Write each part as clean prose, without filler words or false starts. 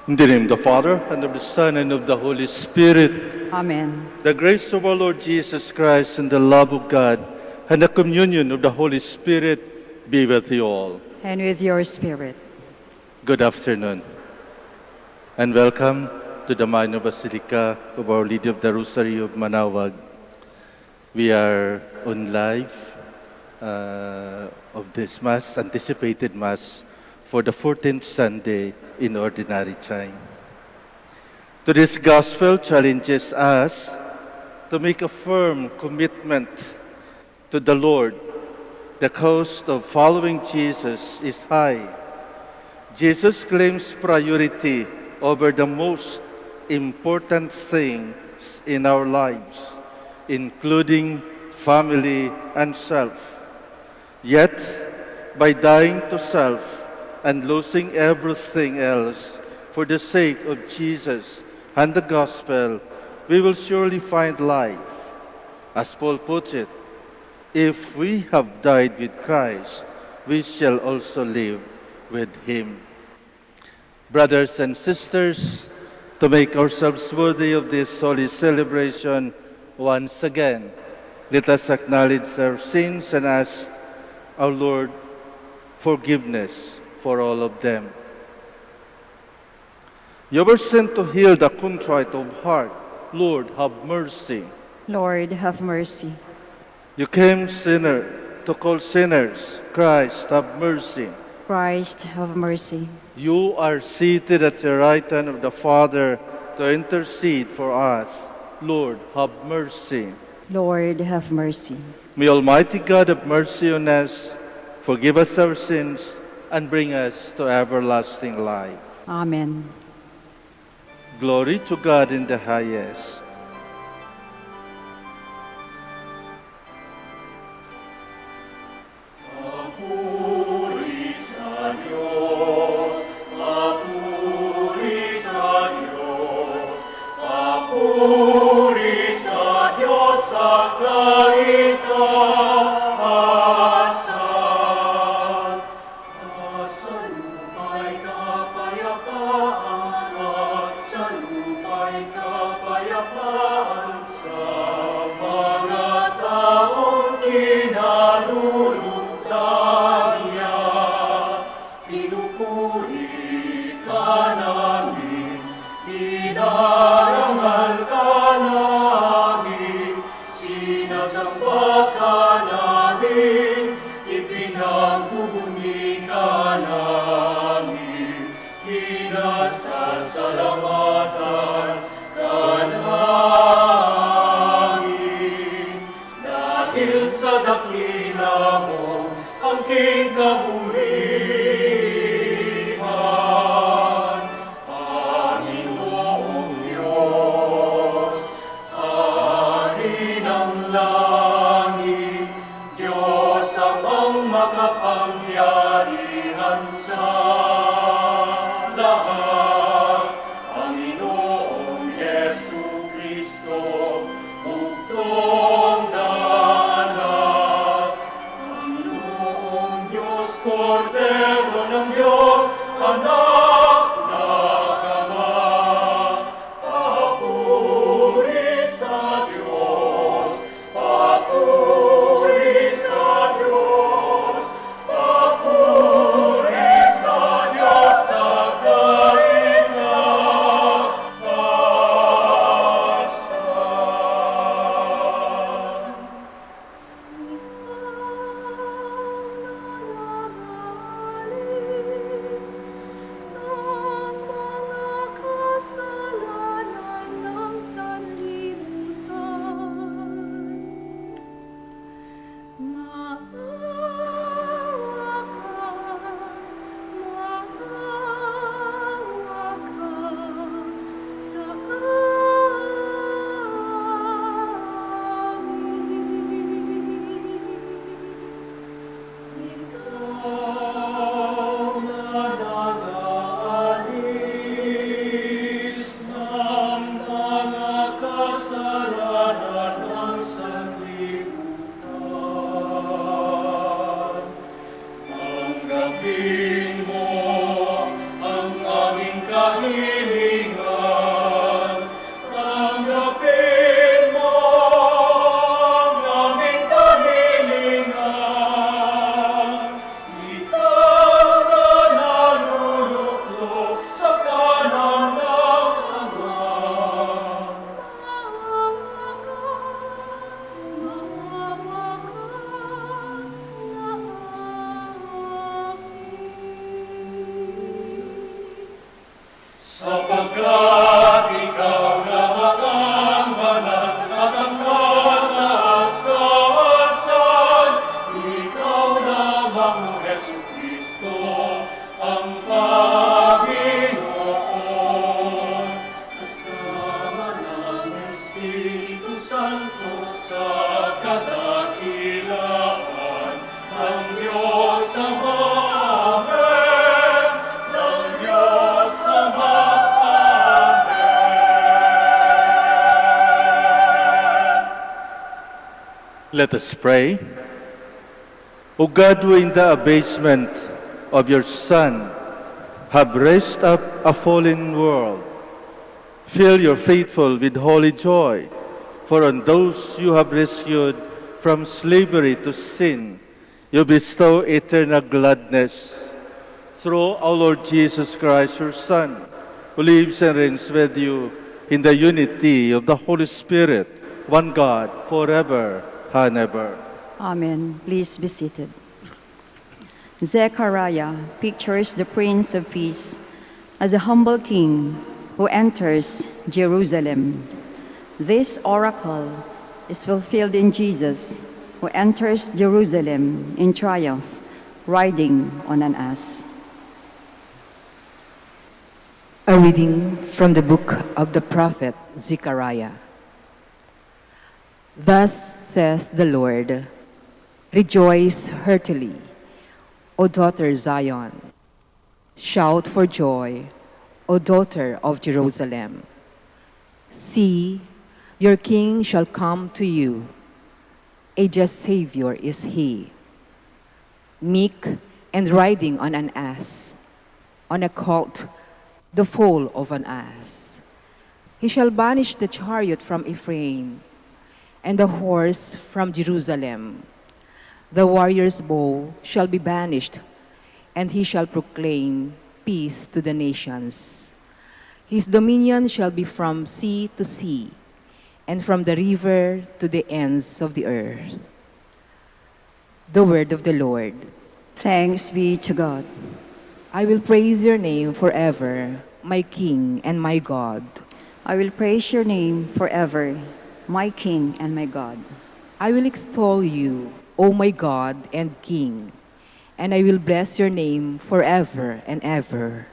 In the name of the Father, and of the Son, and of the Holy Spirit. Amen. The grace of our Lord Jesus Christ, and the love of God, and the communion of the Holy Spirit be with you all. And with your spirit. Good afternoon, and welcome to the Minor Basilica of Our Lady of the Rosary of Manaoag. We are on live of this Mass, anticipated Mass, for the 14th Sunday in Ordinary Time. Today's Gospel challenges us to make a firm commitment to the Lord. The cost of following Jesus is high. Jesus claims priority over the most important things in our lives, including family and self. Yet, by dying to self and losing everything else for the sake of Jesus and the gospel, we will surely find life. As Paul puts it, if we have died with Christ, we shall also live with Him. Brothers and sisters, to make ourselves worthy of this holy celebration, once again, let us acknowledge our sins and ask our Lord forgiveness for all of them. You were sent to heal the contrite of heart. Lord, have mercy. Lord, have mercy. You came to call sinners. Christ, have mercy. Christ, have mercy. You are seated at the right hand of the Father to intercede for us. Lord, have mercy. Lord, have mercy. May Almighty God have mercy on us, forgive us our sins, and bring us to everlasting life. Amen. Glory to God in the highest. Tanggapin mo ang aming kahilingan. Sapagkat ikaw lamang ang banal at ang kataas-taasan, ikaw lamang o Jesucristo, ang Panginoon. Kasama ng Espiritu Santo sa kadakilaan ng Diyos Ama. Amen. Ng Diyos Ama. Let us pray. O God, who in the abasement of your Son have raised up a fallen world, fill your faithful with holy joy, for on those you have rescued from slavery to sin, you bestow eternal gladness. Through our Lord Jesus Christ, your Son, who lives and reigns with you in the unity of the Holy Spirit, one God, forever and ever. Amen. Please be seated. Zechariah pictures the Prince of Peace as a humble king who enters Jerusalem. This oracle is fulfilled in Jesus, who enters Jerusalem in triumph, riding on an ass. A reading from the book of the prophet Zechariah. Thus says the Lord, rejoice heartily, O daughter Zion. Shout for joy, O daughter of Jerusalem. See, your king shall come to you. A just Savior is he, meek and riding on an ass, on a colt, the foal of an ass. He shall banish the chariot from Ephraim, and the horse from Jerusalem. The warrior's bow shall be banished, and he shall proclaim peace to the nations. His dominion shall be from sea to sea, and from the river to the ends of the earth. The word of the Lord. Thanks be to God. I will praise your name forever, my King and my God. I will praise your name forever, my King and my God. I will extol you, O my God and King, and I will bless your name forever and ever.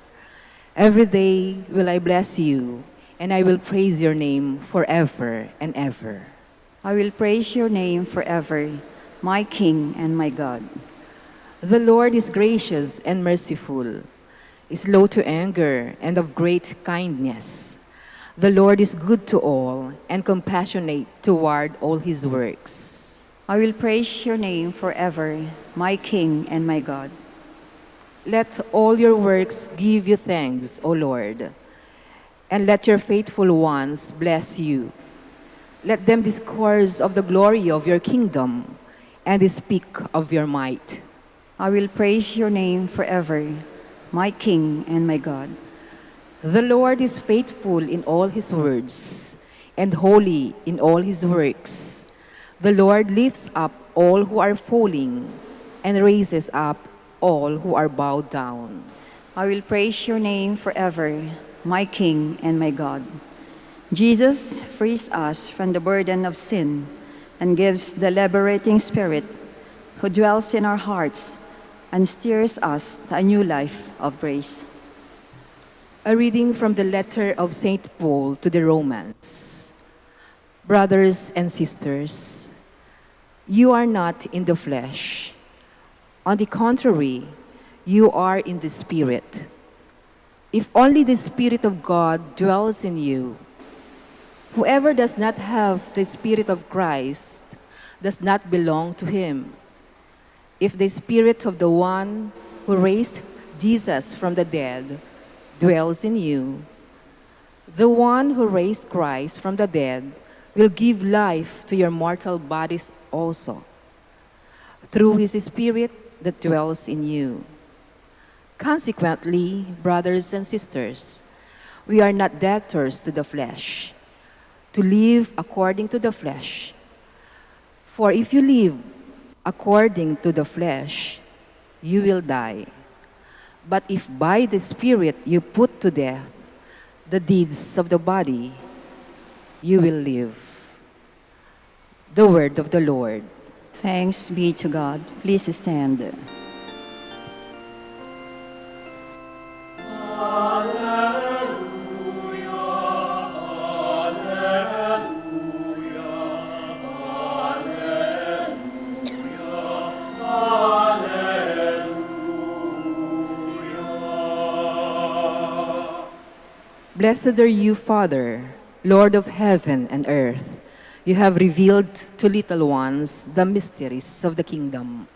Every day will I bless you, and I will praise your name forever and ever. I will praise your name forever, my King and my God. The Lord is gracious and merciful, slow to anger and of great kindness. The Lord is good to all and compassionate toward all his works. I will praise your name forever, my King and my God. Let all your works give you thanks, O Lord, and let your faithful ones bless you. Let them discourse of the glory of your kingdom and speak of your might. I will praise your name forever, my King and my God. The Lord is faithful in all his words and holy in all his works. The Lord lifts up all who are falling and raises up all who are bowed down. I will praise your name forever, my King and my God. Jesus frees us from the burden of sin and gives the liberating Spirit who dwells in our hearts and steers us to a new life of grace. A reading from the letter of St. Paul to the Romans. Brothers and sisters, you are not in the flesh. On the contrary, you are in the Spirit. If only the Spirit of God dwells in you. Whoever does not have the Spirit of Christ does not belong to him. If the Spirit of the one who raised Jesus from the dead dwells in you, the one who raised Christ from the dead will give life to your mortal bodies also, through his Spirit that dwells in you. Consequently, brothers and sisters, we are not debtors to the flesh, to live according to the flesh. For if you live according to the flesh, you will die. But if by the Spirit you put to death the deeds of the body, you will live. The word of the Lord. Thanks be to God. Please stand. Blessed are you, Father, Lord of heaven and earth. You have revealed to little ones the mysteries of the kingdom.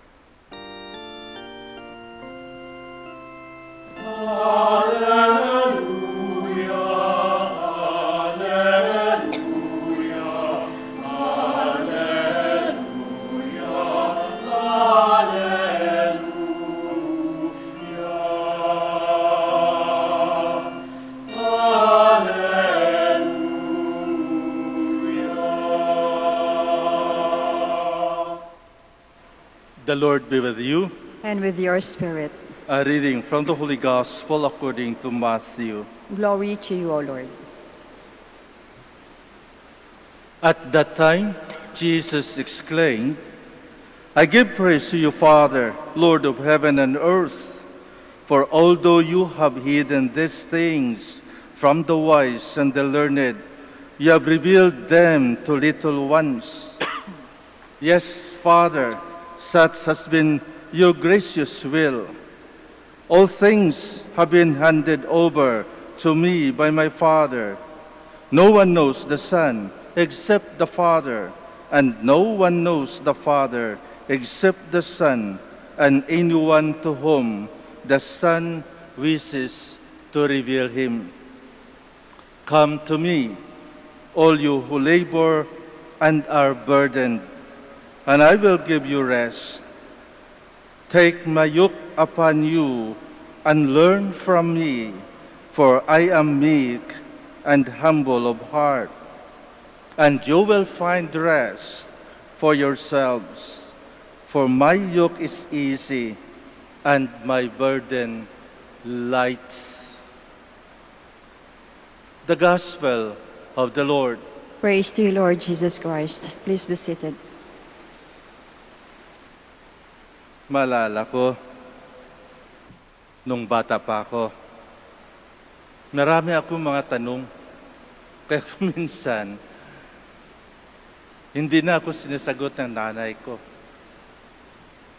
The Lord be with you. And with your spirit. A reading from the Holy Gospel according to Matthew. Glory to you, O Lord. At that time, Jesus exclaimed, I give praise to you, Father, Lord of heaven and earth, for although you have hidden these things from the wise and the learned, you have revealed them to little ones. Yes, Father, such has been your gracious will. All things have been handed over to me by my Father. No one knows the Son except the Father, and no one knows the Father except the Son, and anyone to whom the Son wishes to reveal him. Come to me, all you who labor and are burdened, and I will give you rest. Take my yoke upon you and learn from me, for I am meek and humble of heart, and you will find rest for yourselves. For my yoke is easy and my burden light. The Gospel of the Lord. Praise to you, Lord Jesus Christ. Please be seated. Maalala ko, nung bata pa ako, marami akong mga tanong. Kaya minsan, hindi na ako sinasagot ng nanay ko.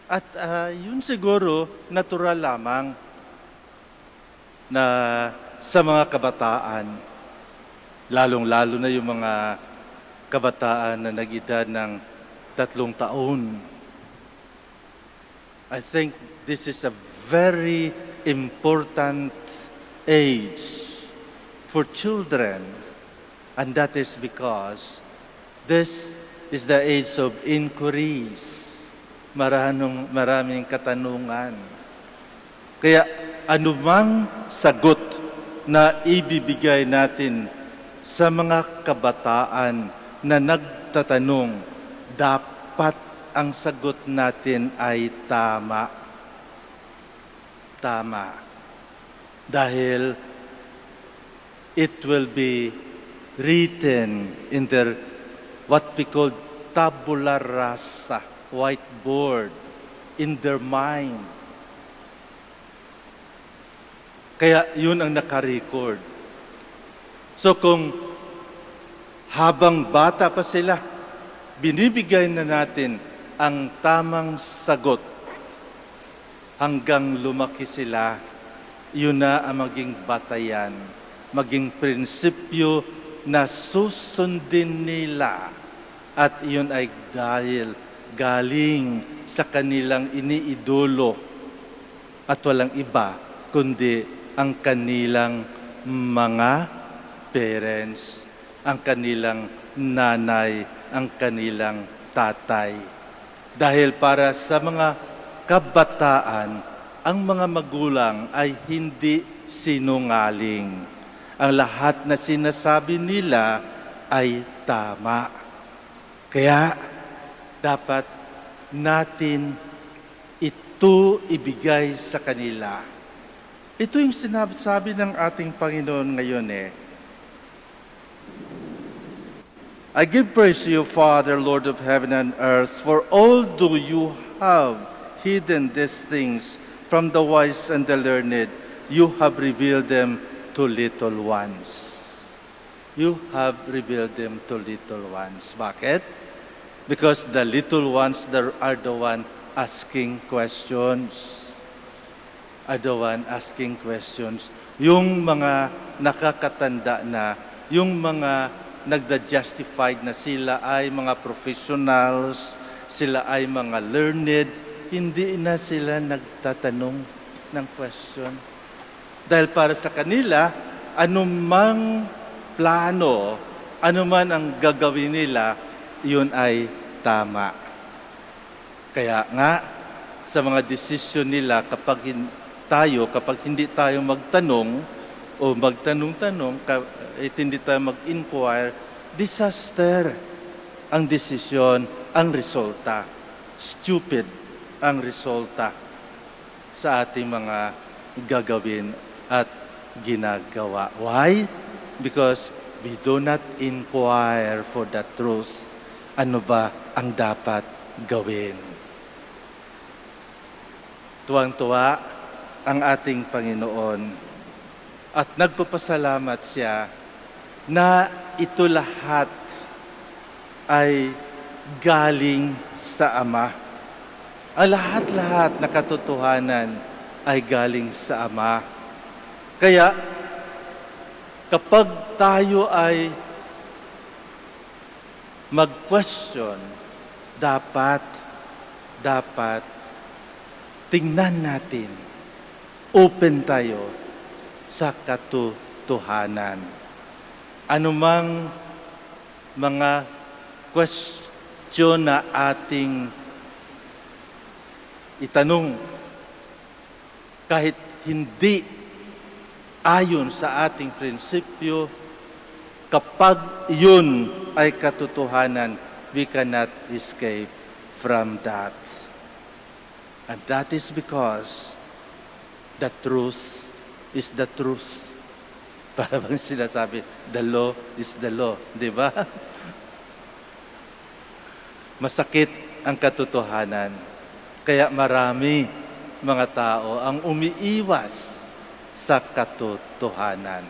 At yun siguro, natural lamang na sa mga kabataan, lalong-lalo na yung mga kabataan na nag-edad ng 3 taon. I think this is a very important age for children. And that is because this is the age of inquiries. Maraming katanungan. Kaya anumang sagot na ibibigay natin sa mga kabataan na nagtatanong, dapat ang sagot natin ay tama. Tama. Dahil it will be written in their what we call tabula rasa, whiteboard, in their mind. Kaya yun ang nakarecord. So kung habang bata pa sila, binibigay na natin ang tamang sagot hanggang lumaki sila, yun na ang maging batayan, maging prinsipyo na susundin nila. At yun ay dahil galing sa kanilang iniidolo at walang iba kundi ang kanilang mga parents, ang kanilang nanay, ang kanilang tatay. Dahil para sa mga kabataan, ang mga magulang ay hindi sinungaling. Ang lahat na sinasabi nila ay tama. Kaya dapat natin ito ibigay sa kanila. Ito yung sinasabi ng ating Panginoon ngayon I give praise to you, Father, Lord of heaven and earth, for although you have hidden these things from the wise and the learned, you have revealed them to little ones. You have revealed them to little ones. Bakit? Because the little ones are the one asking questions. Are the one asking questions. Yung mga nakakatanda na, yung mga nagda-justified na sila ay mga professionals, sila ay mga learned, hindi na sila nagtatanong ng question. Dahil para sa kanila, anumang plano, anuman ang gagawin nila, yun ay tama. Kaya nga, sa mga desisyon nila, kapag hindi tayo magtanong o magtanong-tanong, hindi tayo mag-inquire, disaster ang desisyon, ang resulta. Stupid ang resulta sa ating mga gagawin at ginagawa. Why? Because we do not inquire for the truth. Ano ba ang dapat gawin? Tuwang-tuwa ang ating Panginoon at nagpapasalamat siya na ito lahat ay galing sa Ama. Ang lahat-lahat na katotohanan ay galing sa Ama. Kaya, kapag tayo ay mag-question, dapat tingnan natin, open tayo sa katotohanan. Anumang mga question na ating itanong, kahit hindi ayon sa ating prinsipyo, kapag yun ay katotohanan, we cannot escape from that. And that is because the truth is the truth. Para bang sinasabi, the law is the law. Di ba? Masakit ang katotohanan. Kaya marami mga tao ang umiiwas sa katotohanan.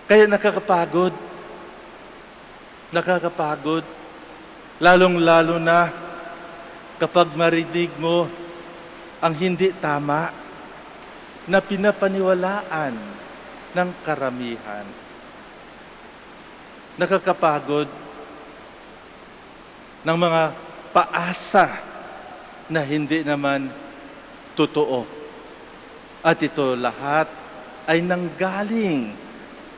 Kaya nakakapagod. Nakakapagod. Lalong-lalo na kapag marinig mo ang hindi tama na pinapaniwalaan ng karamihan. Nakakapagod ng mga paasa na hindi naman totoo. At ito lahat ay nanggaling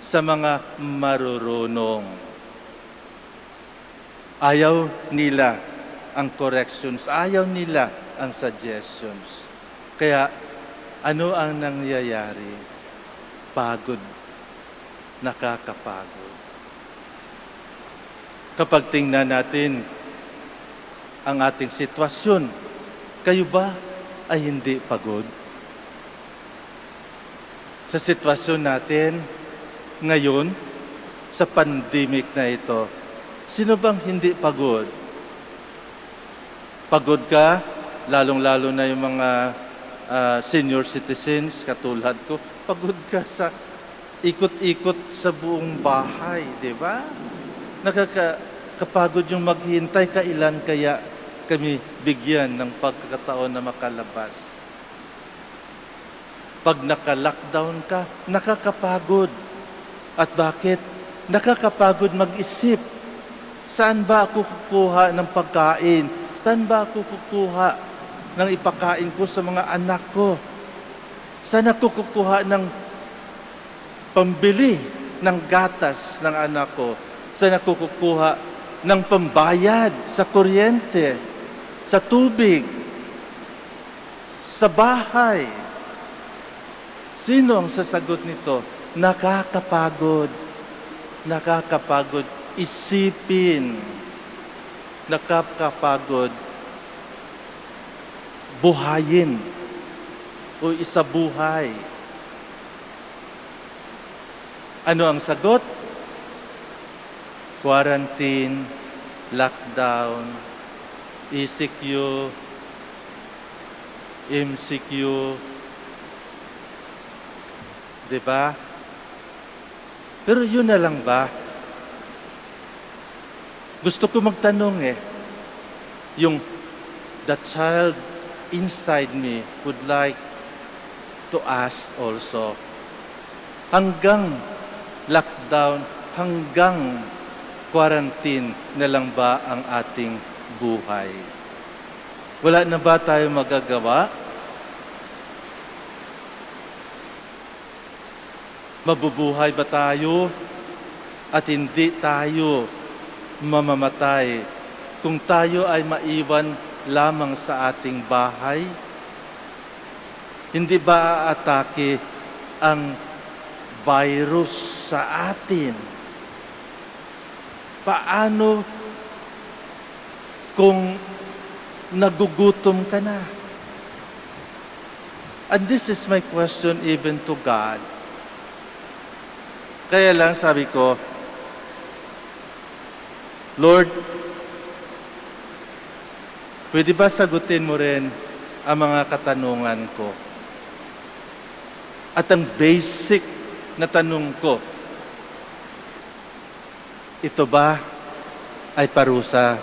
sa mga marurunong. Ayaw nila ang corrections, ayaw nila ang suggestions. Kaya ano ang nangyayari? Pagod. Nakakapagod. Kapag tingnan natin ang ating sitwasyon, kayo ba ay hindi pagod? Sa sitwasyon natin ngayon, sa pandemic na ito, sino bang hindi pagod? Pagod ka, lalong-lalo na yung mga senior citizens katulad ko, pagod ka sa ikot-ikot sa buong bahay, di ba? Nakakapagod yung maghintay, kailan kaya kami bigyan ng pagkakataon na makalabas. Pag naka-lockdown ka, nakakapagod. At bakit? Nakakapagod mag-isip. Saan ba ako kukuha ng pagkain? Saan ba ako kukuha ng ipakain ko sa mga anak ko? Saan ako kukuha ng pambili ng gatas ng anak ko? Saan ako kukuha ng pambayad sa kuryente, sa tubig, sa bahay? Sino ang sasagot nito? Nakakapagod. Nakakapagod isipin. Nakakapagod buhayin o isabuhay. Ano ang sagot? quarantine, lockdown, ECQ, MCQ, di ba? Pero yun na lang ba? Gusto ko magtanong yung the child inside me would like to ask also, hanggang lockdown, hanggang quarantine na lang ba ang ating buhay? Wala na ba tayo magagawa? Mabubuhay ba tayo at hindi tayo mamamatay kung tayo ay maiwan lamang sa ating bahay? Hindi ba aatake ang virus sa atin? Paano kung nagugutom ka na? And this is my question even to God. Kaya lang sabi ko, Lord, pwede ba sagutin mo rin ang mga katanungan ko? At ang basic na tanong ko, ito ba ay parusa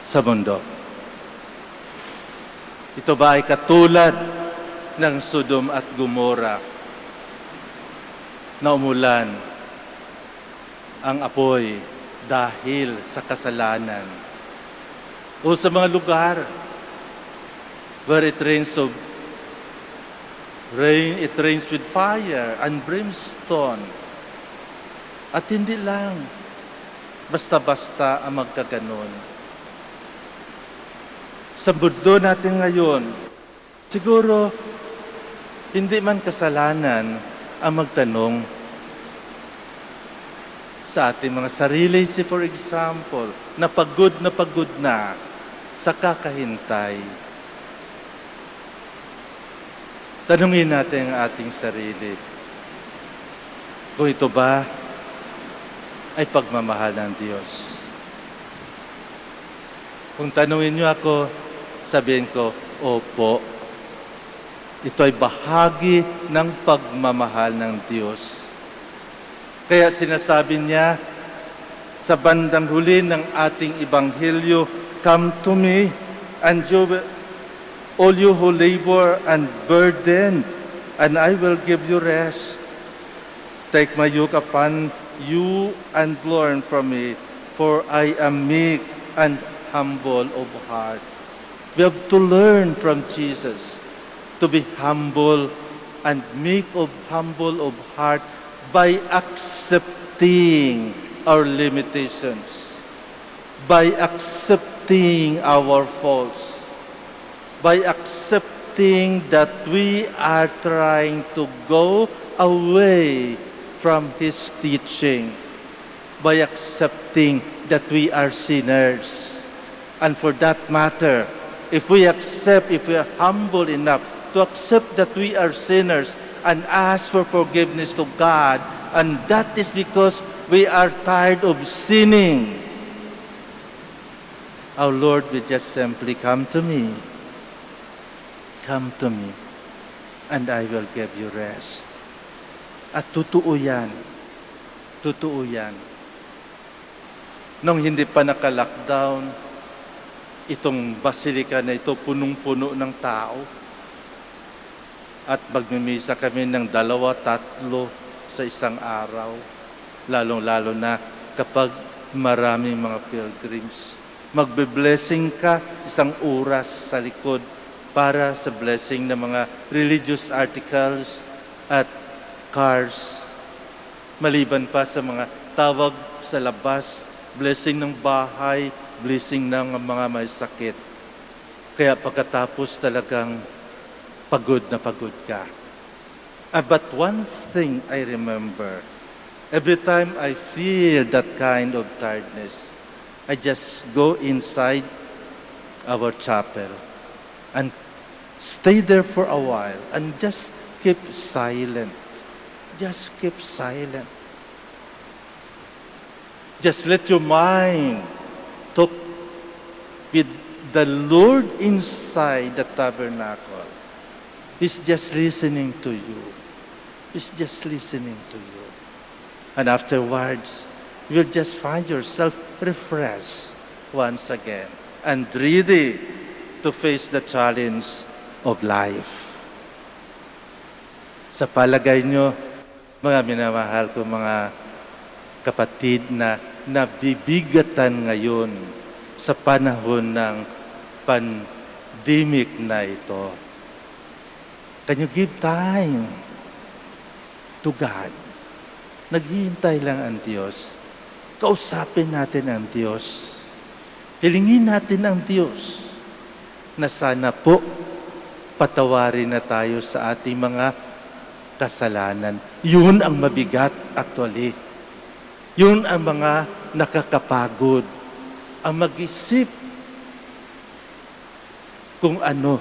sa mundo? Ito ba ay katulad ng Sodom at Gomora na umulan ang apoy dahil sa kasalanan? O sa mga lugar where it rains with fire and brimstone. At hindi lang basta-basta ang magkaganon. Sa mundo natin ngayon, siguro hindi man kasalanan ang magtanong sa ating mga sarili. For example, na pagod na sa kakahintay. Tanungin natin ang ating sarili, kung ito ba ay pagmamahal ng Diyos. Kung tanungin niyo ako, sabihin ko, opo. Ito ay bahagi ng pagmamahal ng Diyos. Kaya sinasabi niya sa bandang huli ng ating Ebanghelyo, "Come to me, and you will, all you who labor and burden, and I will give you rest. Take my yoke upon you and learn from me, for I am meek and humble of heart." We have to learn from Jesus to be humble and meek of humble of heart by accepting our limitations, by accepting our faults, by accepting that we are trying to go away from His teaching, by accepting that we are sinners. And for that matter, if we are humble enough to accept that we are sinners and ask for forgiveness to God, and that is because we are tired of sinning, our Lord will just simply come to me, and I will give you rest. At totoo yan. Totoo yan. Nung hindi pa naka-lockdown, itong basilika na ito punong-puno ng tao. At magmimisa kami ng 2-3 sa isang araw. Lalong-lalo na kapag maraming mga pilgrims. Magbe-blessing ka 1 oras sa likod para sa blessing ng mga religious articles at cars. Maliban pa sa mga tawag sa labas, blessing ng bahay, blessing ng mga may sakit. Kaya pagkatapos talagang pagod na pagod ka. But one thing I remember, every time I feel that kind of tiredness, I just go inside our chapel and stay there for a while and just keep silent. Just keep silent. Just let your mind talk with the Lord inside the tabernacle. He's just listening to you. He's just listening to you. And afterwards, you'll just find yourself refreshed once again and ready to face the challenge of life. Sa palagay nyo, mga minamahal ko mga kapatid na nabibigatan ngayon sa panahon ng pandemic na ito. Can you give time to God? Naghihintay lang ang Diyos. Kausapin natin ang Diyos. Hilingin natin ang Diyos na sana po patawarin na tayo sa ating mga kasalanan. Yun ang mabigat actually. Yun ang mga nakakapagod. Ang mag-isip kung ano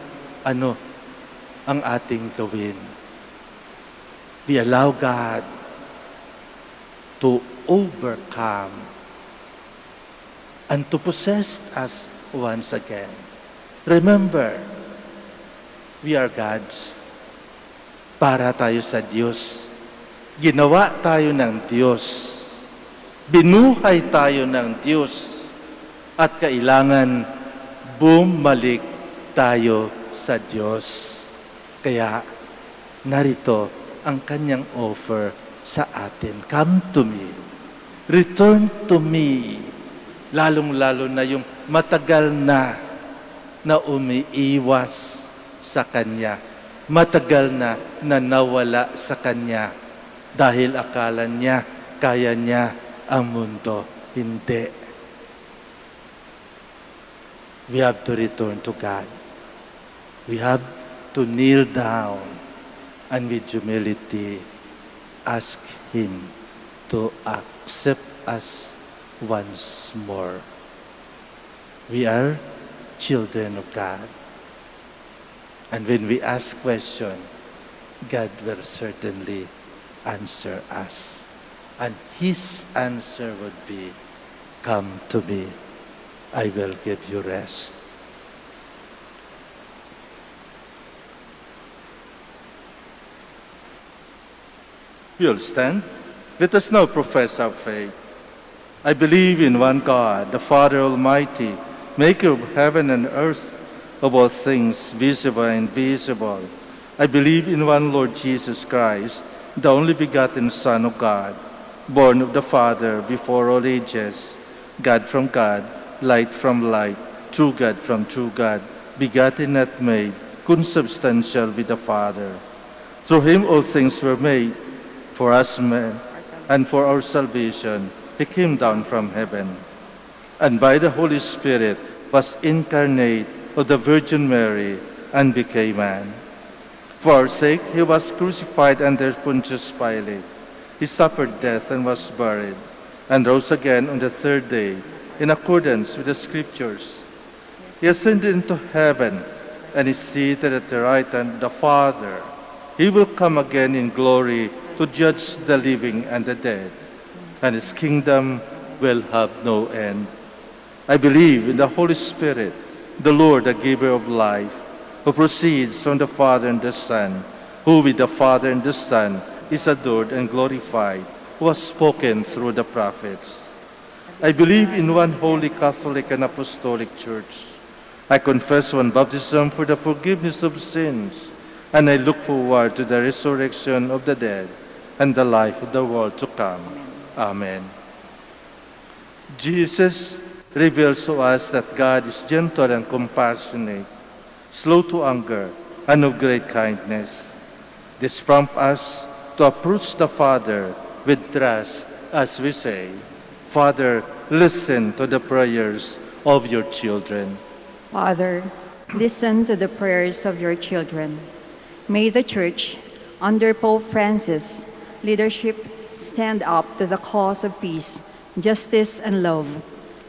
ang ating gawin. We allow God to overcome and to possess us once again. Remember, we are God's. Para tayo sa Diyos. Ginawa tayo ng Diyos. Binuhay tayo ng Diyos. At kailangan bumalik tayo sa Diyos. Kaya narito ang kanyang offer sa atin. Come to me. Return to me. Lalong-lalo na yung matagal na umiiwas sa Kanya. Matagal na nawala sa Kanya dahil akala niya, kaya niya ang mundo. Hindi. We have to return to God. We have to kneel down and with humility ask Him to accept us once more. We are children of God. And when we ask question, God will certainly answer us. And His answer would be, come to me, I will give you rest. We'll stand. Let us now profess our faith. I believe in one God, the Father Almighty, maker of heaven and earth, of all things visible and invisible. I believe in one Lord Jesus Christ, the only begotten Son of God, born of the Father before all ages, God from God, light from light, true God from true God, begotten not made, consubstantial with the Father. Through Him all things were made. For us men, and for our salvation, He came down from heaven, and by the Holy Spirit was incarnate of the Virgin Mary, and became man. For our sake, He was crucified under Pontius Pilate. He suffered death and was buried, and rose again on the third day, in accordance with the Scriptures. He ascended into heaven, and is seated at the right hand of the Father. He will come again in glory to judge the living and the dead, and His kingdom will have no end. I believe in the Holy Spirit, the Lord, the giver of life, who proceeds from the Father and the Son, who with the Father and the Son is adored and glorified, who has spoken through the prophets. I believe in one holy Catholic and Apostolic Church. I confess one baptism for the forgiveness of sins, and I look forward to the resurrection of the dead and the life of the world to come. Amen. Jesus reveals to us that God is gentle and compassionate, slow to anger, and of great kindness. This prompts us to approach the Father with trust as we say, Father, listen to the prayers of your children. Father, listen to the prayers of your children. May the Church, under Pope Francis' leadership, stand up to the cause of peace, justice, and love,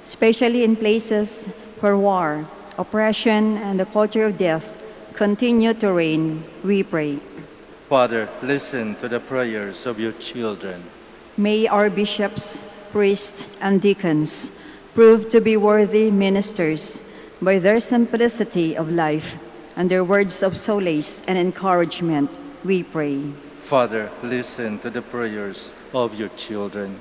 especially in places where war, oppression, and the culture of death continue to reign, we pray. Father, listen to the prayers of your children. May our bishops priests, and deacons prove to be worthy ministers by their simplicity of life and their words of solace and encouragement, we pray. Father, listen to the prayers of your children.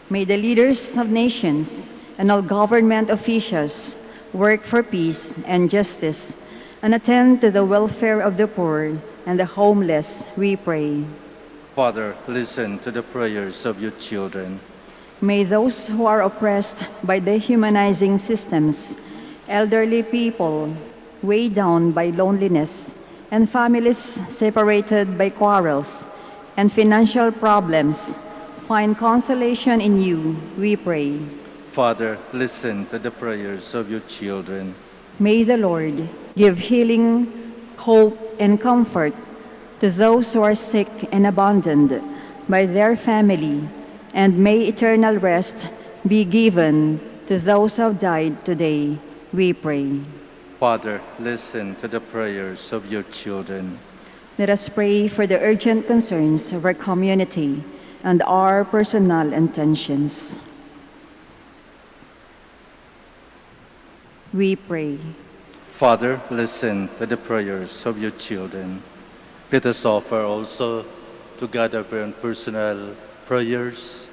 May the leaders of nations and all government officials work for peace and justice and attend to the welfare of the poor and the homeless, we pray. Father, listen to the prayers of your children. May those who are oppressed by dehumanizing systems, elderly people weighed down by loneliness, and families separated by quarrels and financial problems find consolation in you, we pray. Father, listen to the prayers of your children. May the Lord give healing, hope, and comfort to those who are sick and abandoned by their family, and may eternal rest be given to those who have died today, we pray. Father, listen to the prayers of your children. Let us pray for the urgent concerns of our community and our personal intentions. We pray. Father, listen to the prayers of your children. Let us offer also to God our own personal prayers.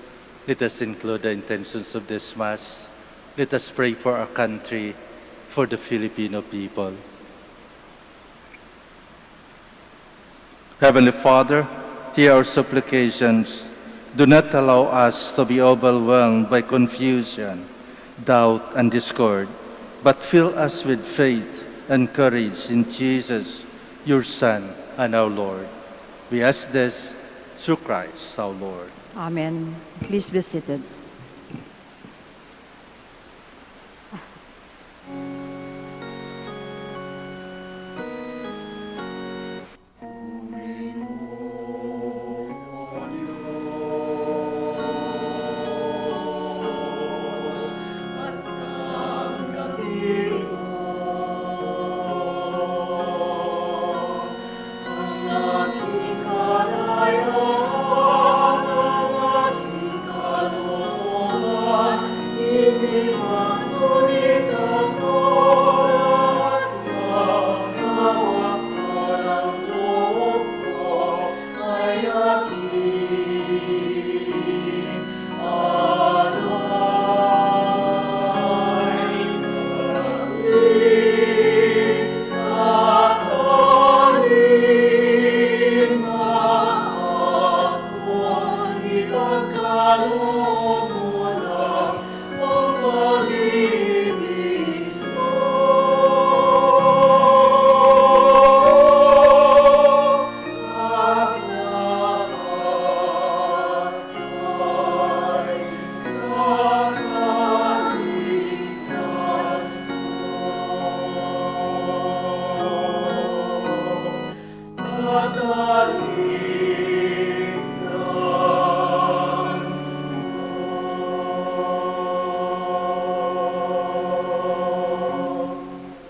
Let us include the intentions of this Mass. Let us pray for our country, for the Filipino people. Heavenly Father, hear our supplications. Do not allow us to be overwhelmed by confusion, doubt, and discord, but fill us with faith and courage in Jesus, your Son and our Lord. We ask this through Christ our Lord. Amen. Please be seated.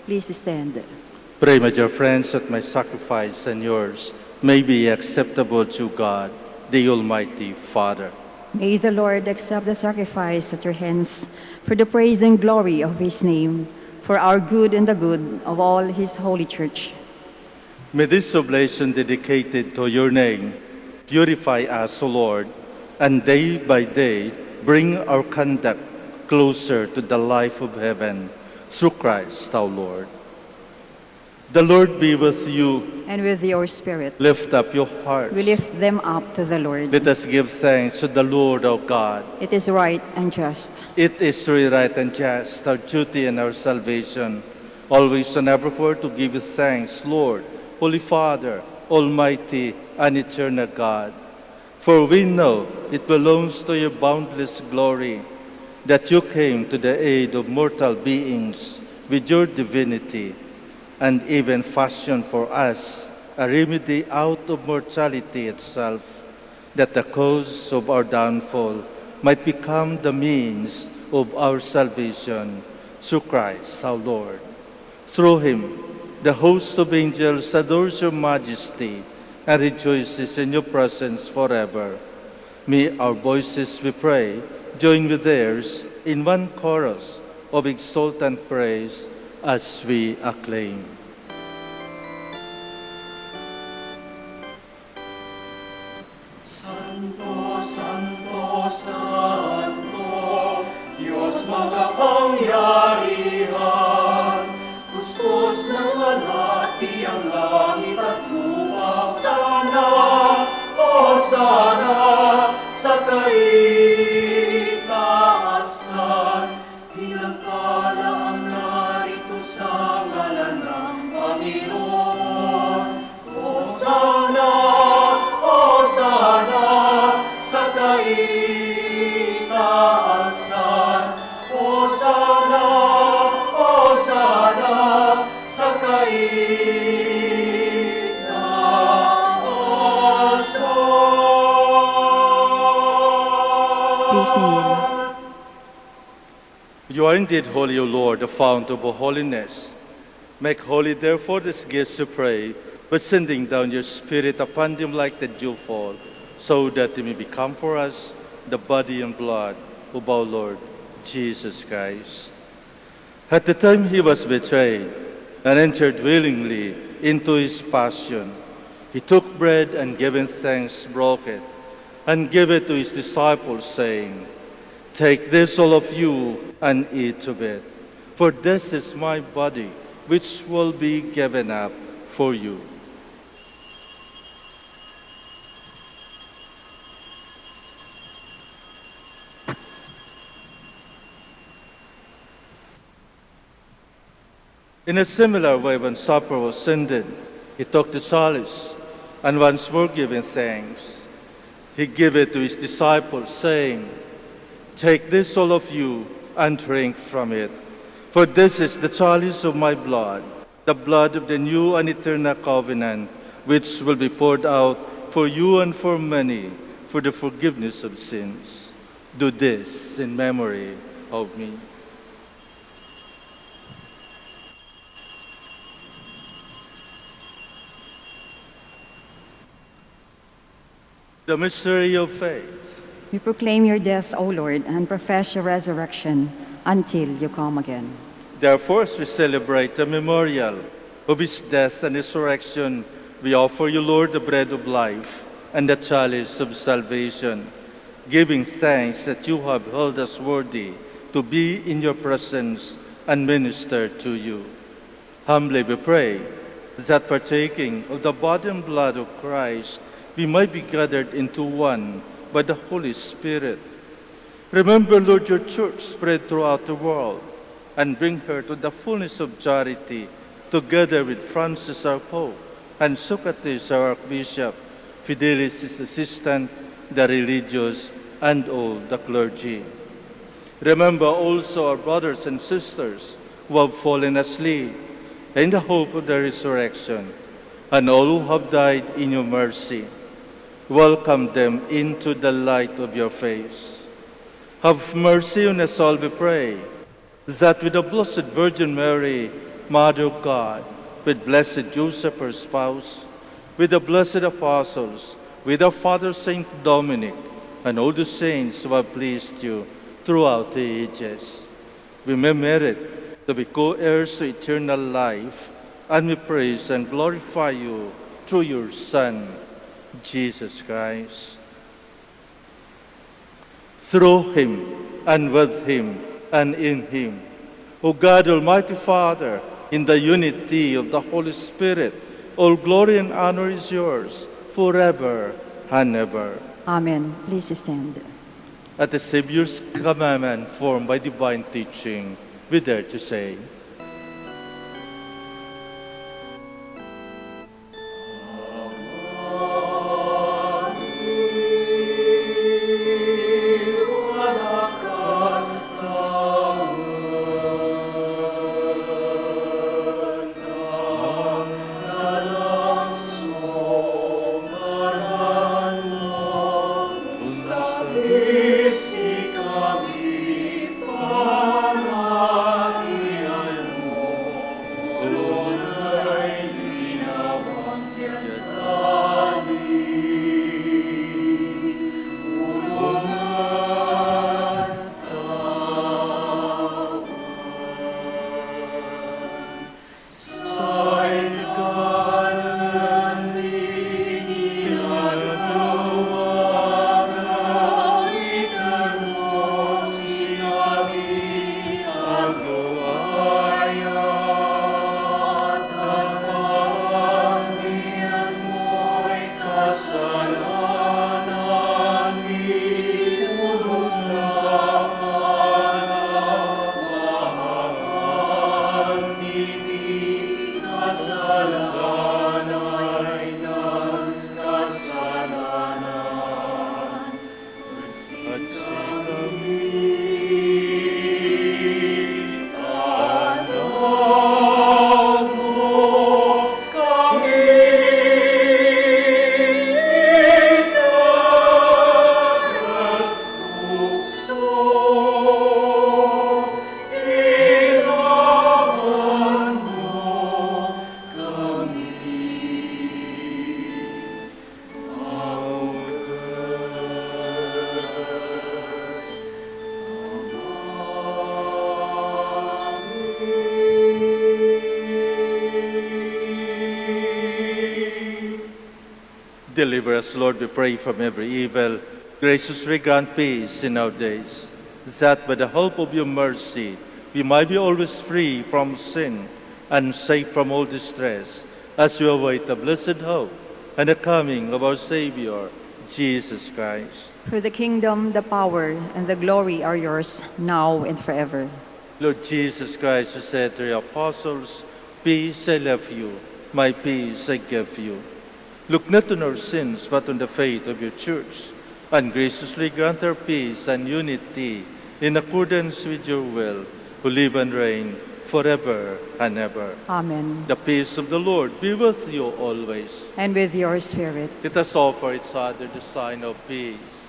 Please stand. Pray, my dear friends, that my sacrifice and yours may be acceptable to God, the Almighty Father. May the Lord accept the sacrifice at your hands for the praise and glory of his name, for our good and the good of all his holy church. May this oblation dedicated to your name purify us, O Lord, and day by day bring our conduct closer to the life of heaven, through Christ our Lord. The Lord be with you. And with your spirit, Lift up your hearts. we lift them up to the Lord. Let us give thanks to the Lord our God. It is right and just. It is truly right and just, our duty and our salvation, always and everywhere to give you thanks, Lord, Holy Father, Almighty and eternal God. For we know it belongs to your boundless glory that you came to the aid of mortal beings with your divinity, and even fashioned for us a remedy out of mortality itself, that the cause of our downfall might become the means of our salvation, through Christ our Lord. Through him, the host of angels adores your majesty and rejoices in your presence forever. May our voices, we pray, join with theirs in one chorus of exultant praise as we acclaim. Santo, Santo, Santo, Diyos makapangyarihan, kuskus ng alati ang langit at lupa. Sana, o sana, sa kaitaasan, pinagpala ang narito sa ngalan ng Panginoon. O sana, sa kaitaasan. O sana, sa kaitaasan. Please kneel. You are indeed holy, O Lord, the fount of all holiness. Make holy, therefore, these gifts, we pray, by sending down your Spirit upon them like the dewfall, so that they may become for us the body and blood of our Lord Jesus Christ. At the time he was betrayed and entered willingly into his passion, he took bread and giving thanks, broke it, and gave it to his disciples, saying, "Take this, all of you, and eat of it, for this is my body, which will be given up for you." In a similar way, when supper was ended, he took the chalice, and once more giving thanks, he gave it to his disciples, saying, "Take this, all of you, and drink from it, for this is the chalice of my blood, the blood of the new and eternal covenant, which will be poured out for you and for many for the forgiveness of sins. Do this in memory of me." The mystery of faith. We proclaim your death, O Lord, and profess your resurrection until you come again. Therefore, as we celebrate the memorial of his death and resurrection, we offer you, Lord, the bread of life and the chalice of salvation, giving thanks that you have held us worthy to be in your presence and minister to you. Humbly we pray that partaking of the body and blood of Christ, we might be gathered into one by the Holy Spirit. Remember, Lord, your church spread throughout the world, and bring her to the fullness of charity, together with Francis our Pope, and Socrates our Archbishop, Fidelis his assistant, the religious, and all the clergy. Remember also our brothers and sisters who have fallen asleep in the hope of the resurrection, and all who have died in your mercy. Welcome them into the light of your face. Have mercy on us all, we pray, that with the Blessed Virgin Mary, Mother of God, with Blessed Joseph, her spouse, with the blessed apostles, with our Father Saint Dominic, and all the saints who have pleased you throughout the ages, we may merit to be co-heirs to eternal life, and we praise and glorify you through your Son, Jesus Christ. Through him, and with him, and in him, O God, Almighty Father, in the unity of the Holy Spirit, all glory and honor is yours forever and ever. Amen. Please stand. At the Savior's commandment formed by divine teaching, we dare to say, Si kami pamahian Deliver us, Lord, we pray, from every evil. Graciously grant peace in our days, that by the help of your mercy we might be always free from sin and safe from all distress, as we await the blessed hope and the coming of our Savior, Jesus Christ. For the kingdom, the power, and the glory are yours, now and forever. Lord Jesus Christ, who said to your apostles, "Peace I leave you, my peace I give you." Look not on our sins, but on the faith of your church, and graciously grant her peace and unity in accordance with your will, who live and reign forever and ever. Amen. The peace of the Lord be with you always. And with your spirit. Let us offer each other the sign of peace.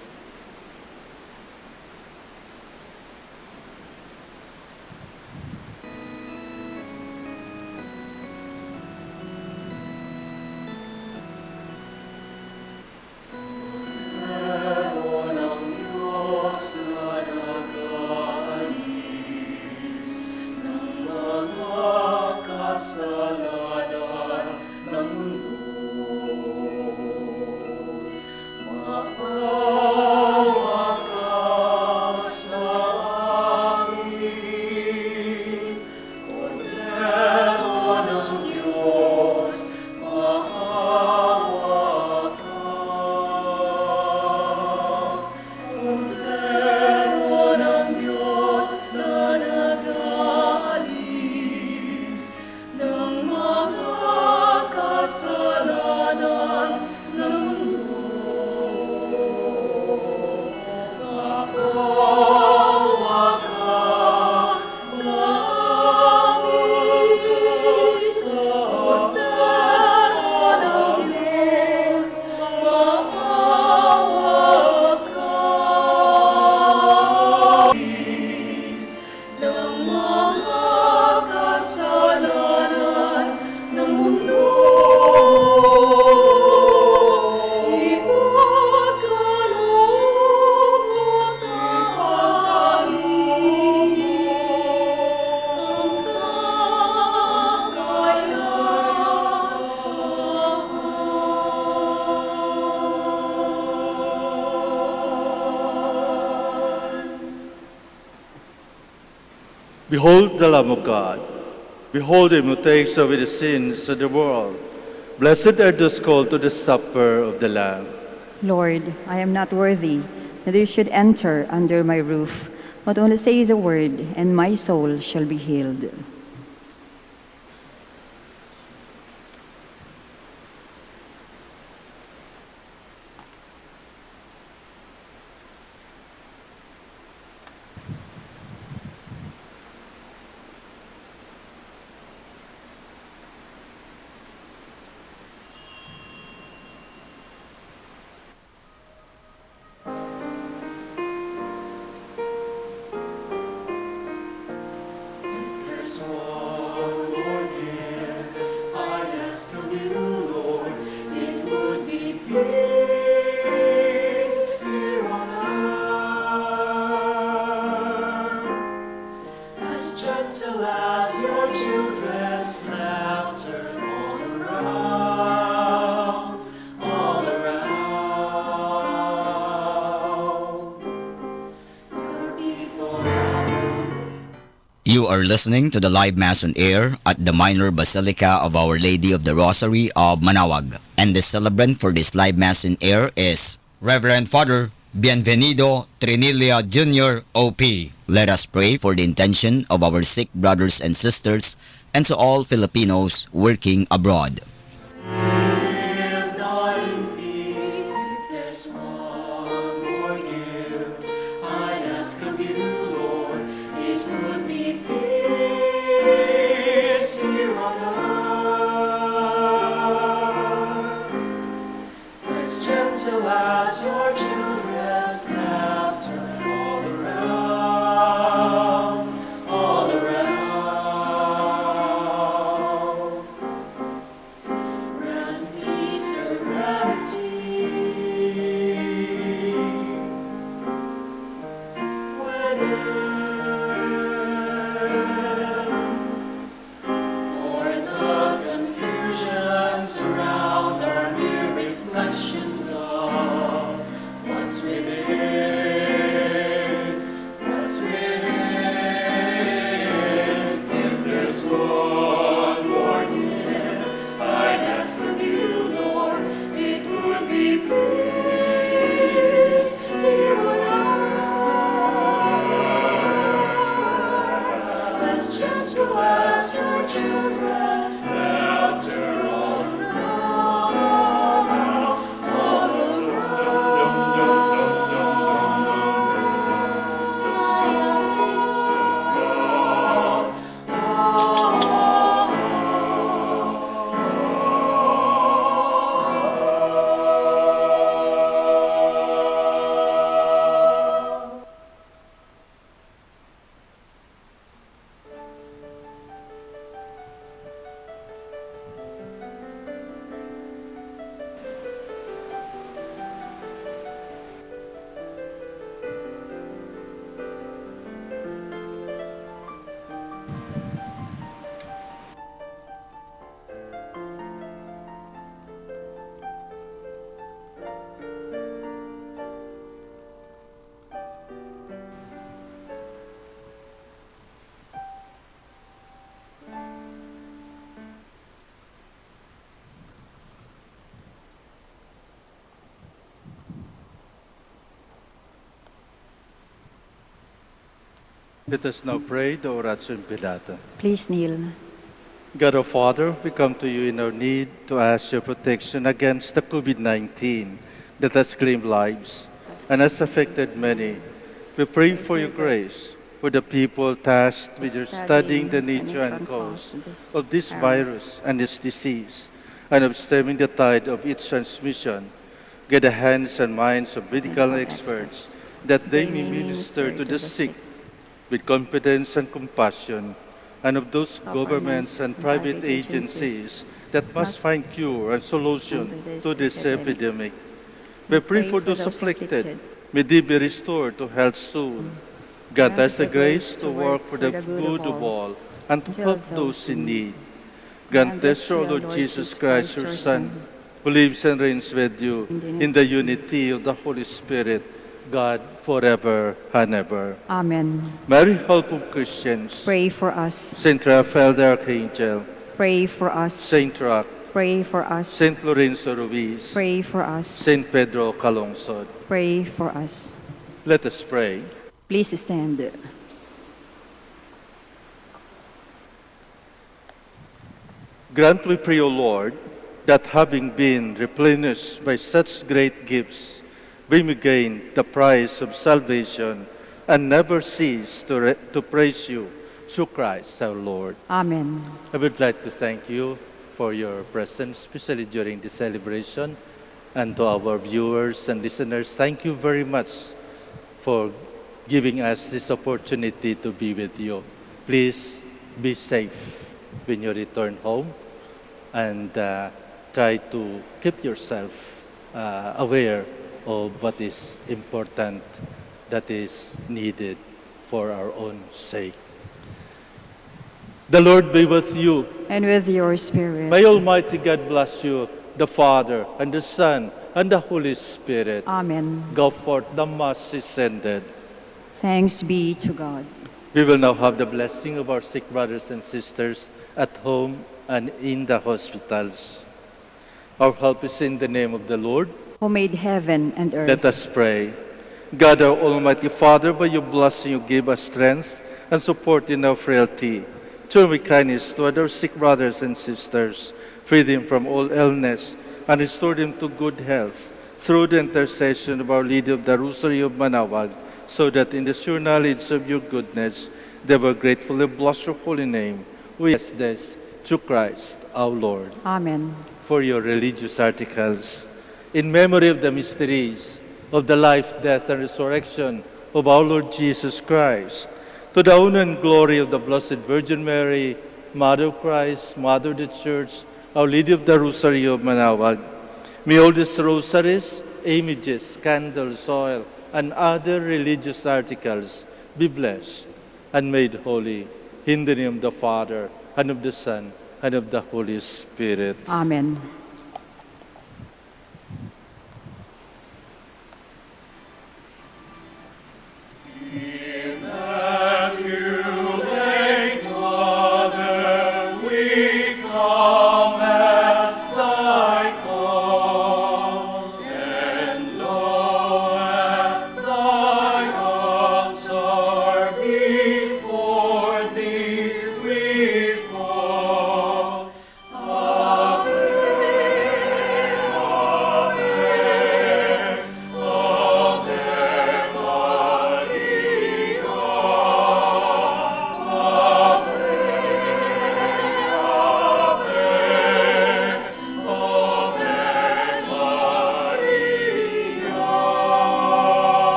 Behold the Lamb of God. Behold him who takes away the sins of the world. Blessed are those called to the supper of the Lamb. Lord, I am not worthy that you should enter under my roof, but only say the word, and my soul shall be healed. You are listening to the live Mass on air at the Minor Basilica of Our Lady of the Rosary of Manaoag. And the celebrant for this live Mass on air is Reverend Father Bienvenido Trinilia Jr. OP. Let us pray for the intention of our sick brothers and sisters and to all Filipinos working abroad. reflections of what's within, what's within. If there's one more gift I'd ask of you, Lord, it would be peace here on earth, as gentle as your children's laughter all around, all Let us now pray the Oratio Beata. Please kneel. God our Father, we come to you in our need to ask your protection against the COVID-19 that has claimed lives and has affected many. We pray for your grace for the people tasked with your studying the nature and cause of this virus and its disease, and of stemming the tide of its transmission. Get the hands and minds of medical experts that they may minister to the sick with confidence and compassion, and of those governments and private agencies that must find cure and solution to this epidemic. We pray for those afflicted. May they be restored to health soon. Grant us the grace to work for the good of all and to help those in need. Grant us, O Lord Jesus Christ, your Son, who lives and reigns with you in the unity of the Holy Spirit, God, forever and ever. Amen. Mary, help of Christians. Pray for us. Saint Raphael the Archangel. Pray for us. Saint Roch. Pray for us. Saint Lorenzo Ruiz. Pray for us. Saint Pedro Calungsod. Pray for us. Let us pray. Please stand. Grant, we pray, O Lord, that having been replenished by such great gifts, we may gain the prize of salvation and never cease to praise you through Christ our Lord. Amen. I would like to thank you for your presence, especially during the celebration. And to our viewers and listeners, thank you very much for giving us this opportunity to be with you. Please be safe when you return home, and try to keep yourself aware of what is important, that is needed for our own sake. The Lord be with you. And with your spirit. May Almighty God bless you, the Father, and the Son, and the Holy Spirit. Amen. Go forth, the Mass is ended. Thanks be to God. We will now have the blessing of our sick brothers and sisters at home and in the hospitals. Our help is in the name of the Lord. Who made heaven and earth. Let us pray. God, our Almighty Father, by your blessing you give us strength and support in our frailty. Turn with kindness toward our sick brothers and sisters, free them from all illness, and restore them to good health through the intercession of Our Lady of the Rosary of Manaoag, so that in the sure knowledge of your goodness, they will gratefully bless your holy name. We ask this through Christ our Lord. Amen. For your religious articles, in memory of the mysteries of the life, death, and resurrection of our Lord Jesus Christ, to the honor and glory of the Blessed Virgin Mary, Mother of Christ, Mother of the Church, Our Lady of the Rosary of Manaoag, may all these rosaries, images, candles, oil, and other religious articles be blessed and made holy in the name of the Father, and of the Son, and of the Holy Spirit. Amen.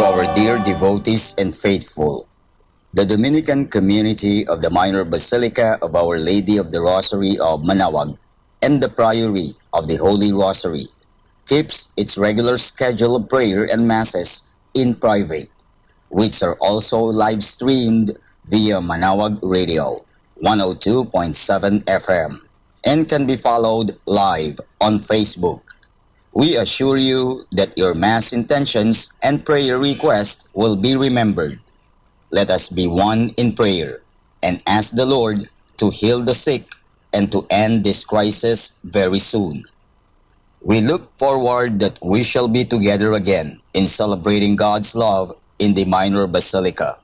our dear devotees and faithful, the Dominican community of the Minor Basilica of Our Lady of the Rosary of Manaoag and the Priory of the Holy Rosary keeps its regular schedule of prayer and masses in private, which are also live streamed via Manaoag Radio 102.7 FM and can be followed live on Facebook. We assure you that your mass intentions and prayer requests will be remembered. Let us be one in prayer and ask the Lord to heal the sick and to end this crisis very soon. We look forward that we shall be together again in celebrating God's love in the Minor Basilica.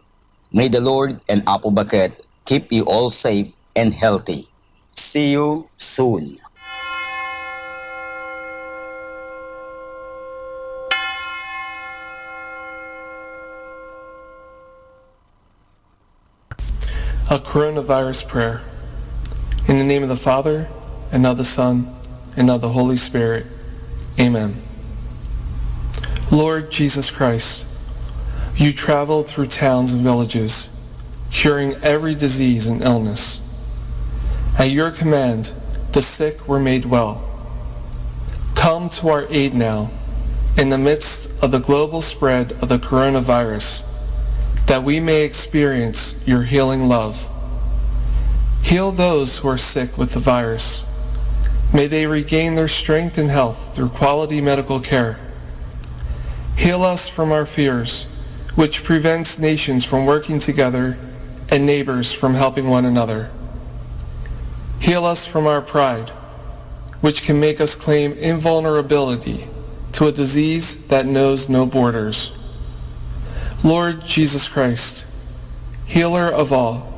May the Lord and Apo Baket keep you all safe and healthy. See you soon. A coronavirus prayer. In the name of the Father, and of the Son, and of the Holy Spirit. Amen. Lord Jesus Christ, you traveled through towns and villages, curing every disease and illness. At your command, the sick were made well. Come to our aid now, in the midst of the global spread of the coronavirus, that we may experience your healing love. Heal those who are sick with the virus. May they regain their strength and health through quality medical care. Heal us from our fears, which prevents nations from working together and neighbors from helping one another. Heal us from our pride, which can make us claim invulnerability to a disease that knows no borders. Lord Jesus Christ, healer of all,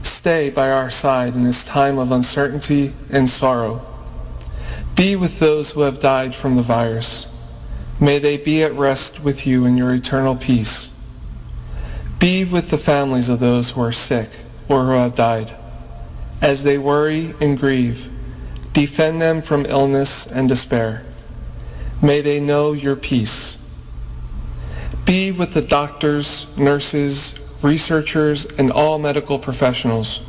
stay by our side in this time of uncertainty and sorrow. Be with those who have died from the virus. May they be at rest with you in your eternal peace. Be with the families of those who are sick or who have died. As they worry and grieve, defend them from illness and despair. May they know your peace. Be with the doctors, nurses, researchers, and all medical professionals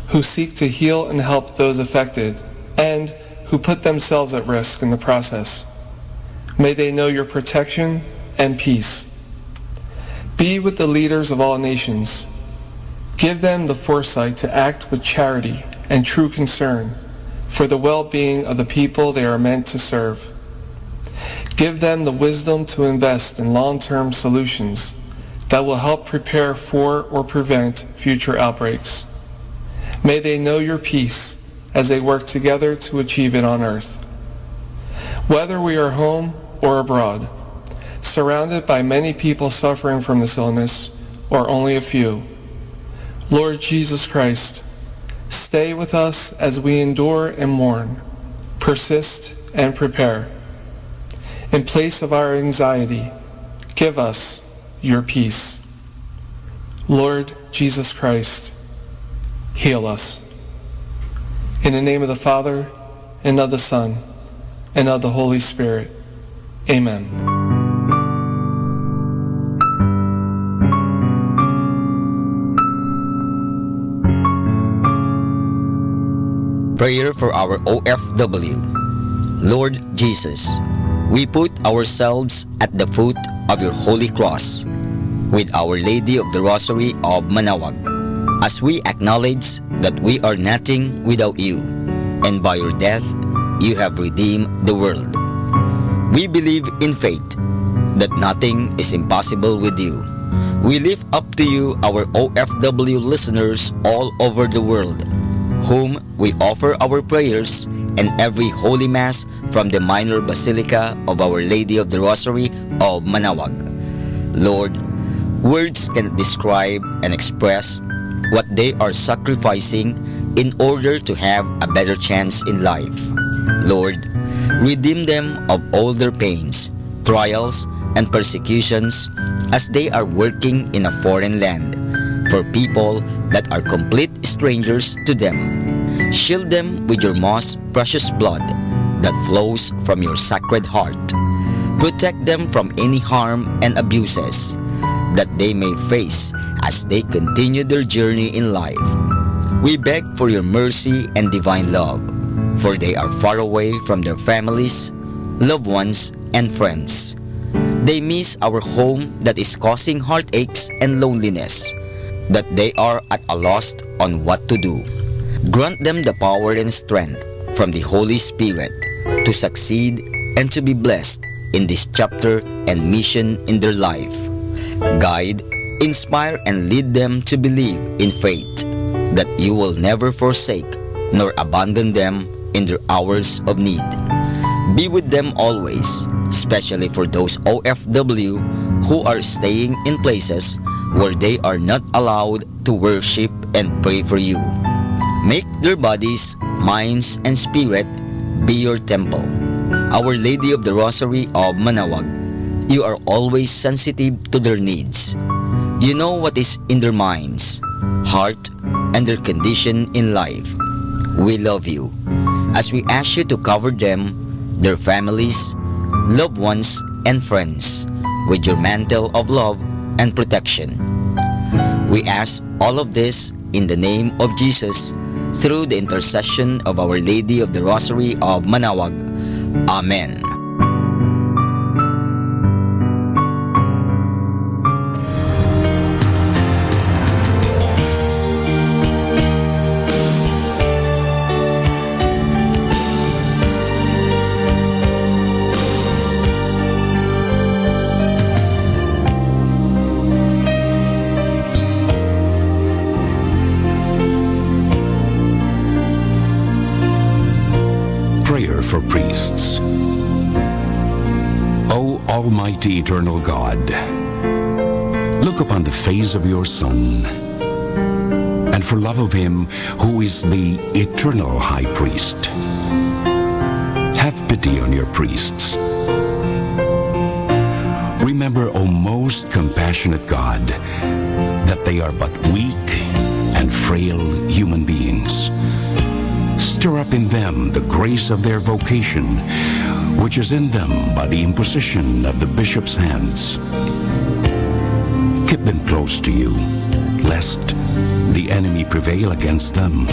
who seek to heal and help those affected and who put themselves at risk in the process. May they know your protection and peace. Be with the leaders of all nations. Give them the foresight to act with charity and true concern for the well-being of the people they are meant to serve. Give them the wisdom to invest in long-term solutions that will help prepare for or prevent future outbreaks. May they know your peace as they work together to achieve it on earth. Whether we are home or abroad, surrounded by many people suffering from this illness, or only a few, Lord Jesus Christ, stay with us as we endure and mourn, persist and prepare. In place of our anxiety, give us your peace. Lord Jesus Christ, heal us. In the name of the Father, and of the Son, and of the Holy Spirit. Amen. Prayer for our OFW. Lord Jesus, we put ourselves at the foot of your holy cross with Our Lady of the Rosary of Manaoag, as we acknowledge that we are nothing without you, and by your death you have redeemed the world. We believe in faith that nothing is impossible with you. We lift up to you our OFW listeners all over the world, whom we offer our prayers and every Holy Mass from the Minor Basilica of Our Lady of the Rosary of Manaoag. Lord, words cannot describe and express what they are sacrificing in order to have a better chance in life. Lord, redeem them of all their pains, trials, and persecutions as they are working in a foreign land for people that are complete strangers to them. Shield them with your most precious blood that flows from your sacred heart. Protect them from any harm and abuses that they may face as they continue their journey in life. We beg for your mercy and divine love, for they are far away from their families, loved ones, and friends. They miss our home that is causing heartaches and loneliness, that they are at a loss on what to do. Grant them the power and strength from the Holy Spirit to succeed and to be blessed in this chapter and mission in their life. Guide, inspire, and lead them to believe in faith that you will never forsake nor abandon them in their hours of need. Be with them always, especially for those OFW who are staying in places where they are not allowed to worship and pray for you. Make their bodies, minds, and spirit be your temple. Our Lady of the Rosary of Manaoag, you are always sensitive to their needs. You know what is in their minds, heart, and their condition in life. We love you as we ask you to cover them, their families, loved ones, and friends with your mantle of love and protection. We ask all of this in the name of Jesus through the intercession of Our Lady of the Rosary of Manaoag. Amen. Prayer for priests. O Almighty Eternal God, look upon the face of your Son, and for love of him who is the eternal High Priest, have pity on your priests. Remember, O most compassionate God, that they are but weak and frail human beings. Stir up in them the grace of their vocation, which is in them by the imposition of the bishop's hands. Keep them close to you, lest the enemy prevail against them,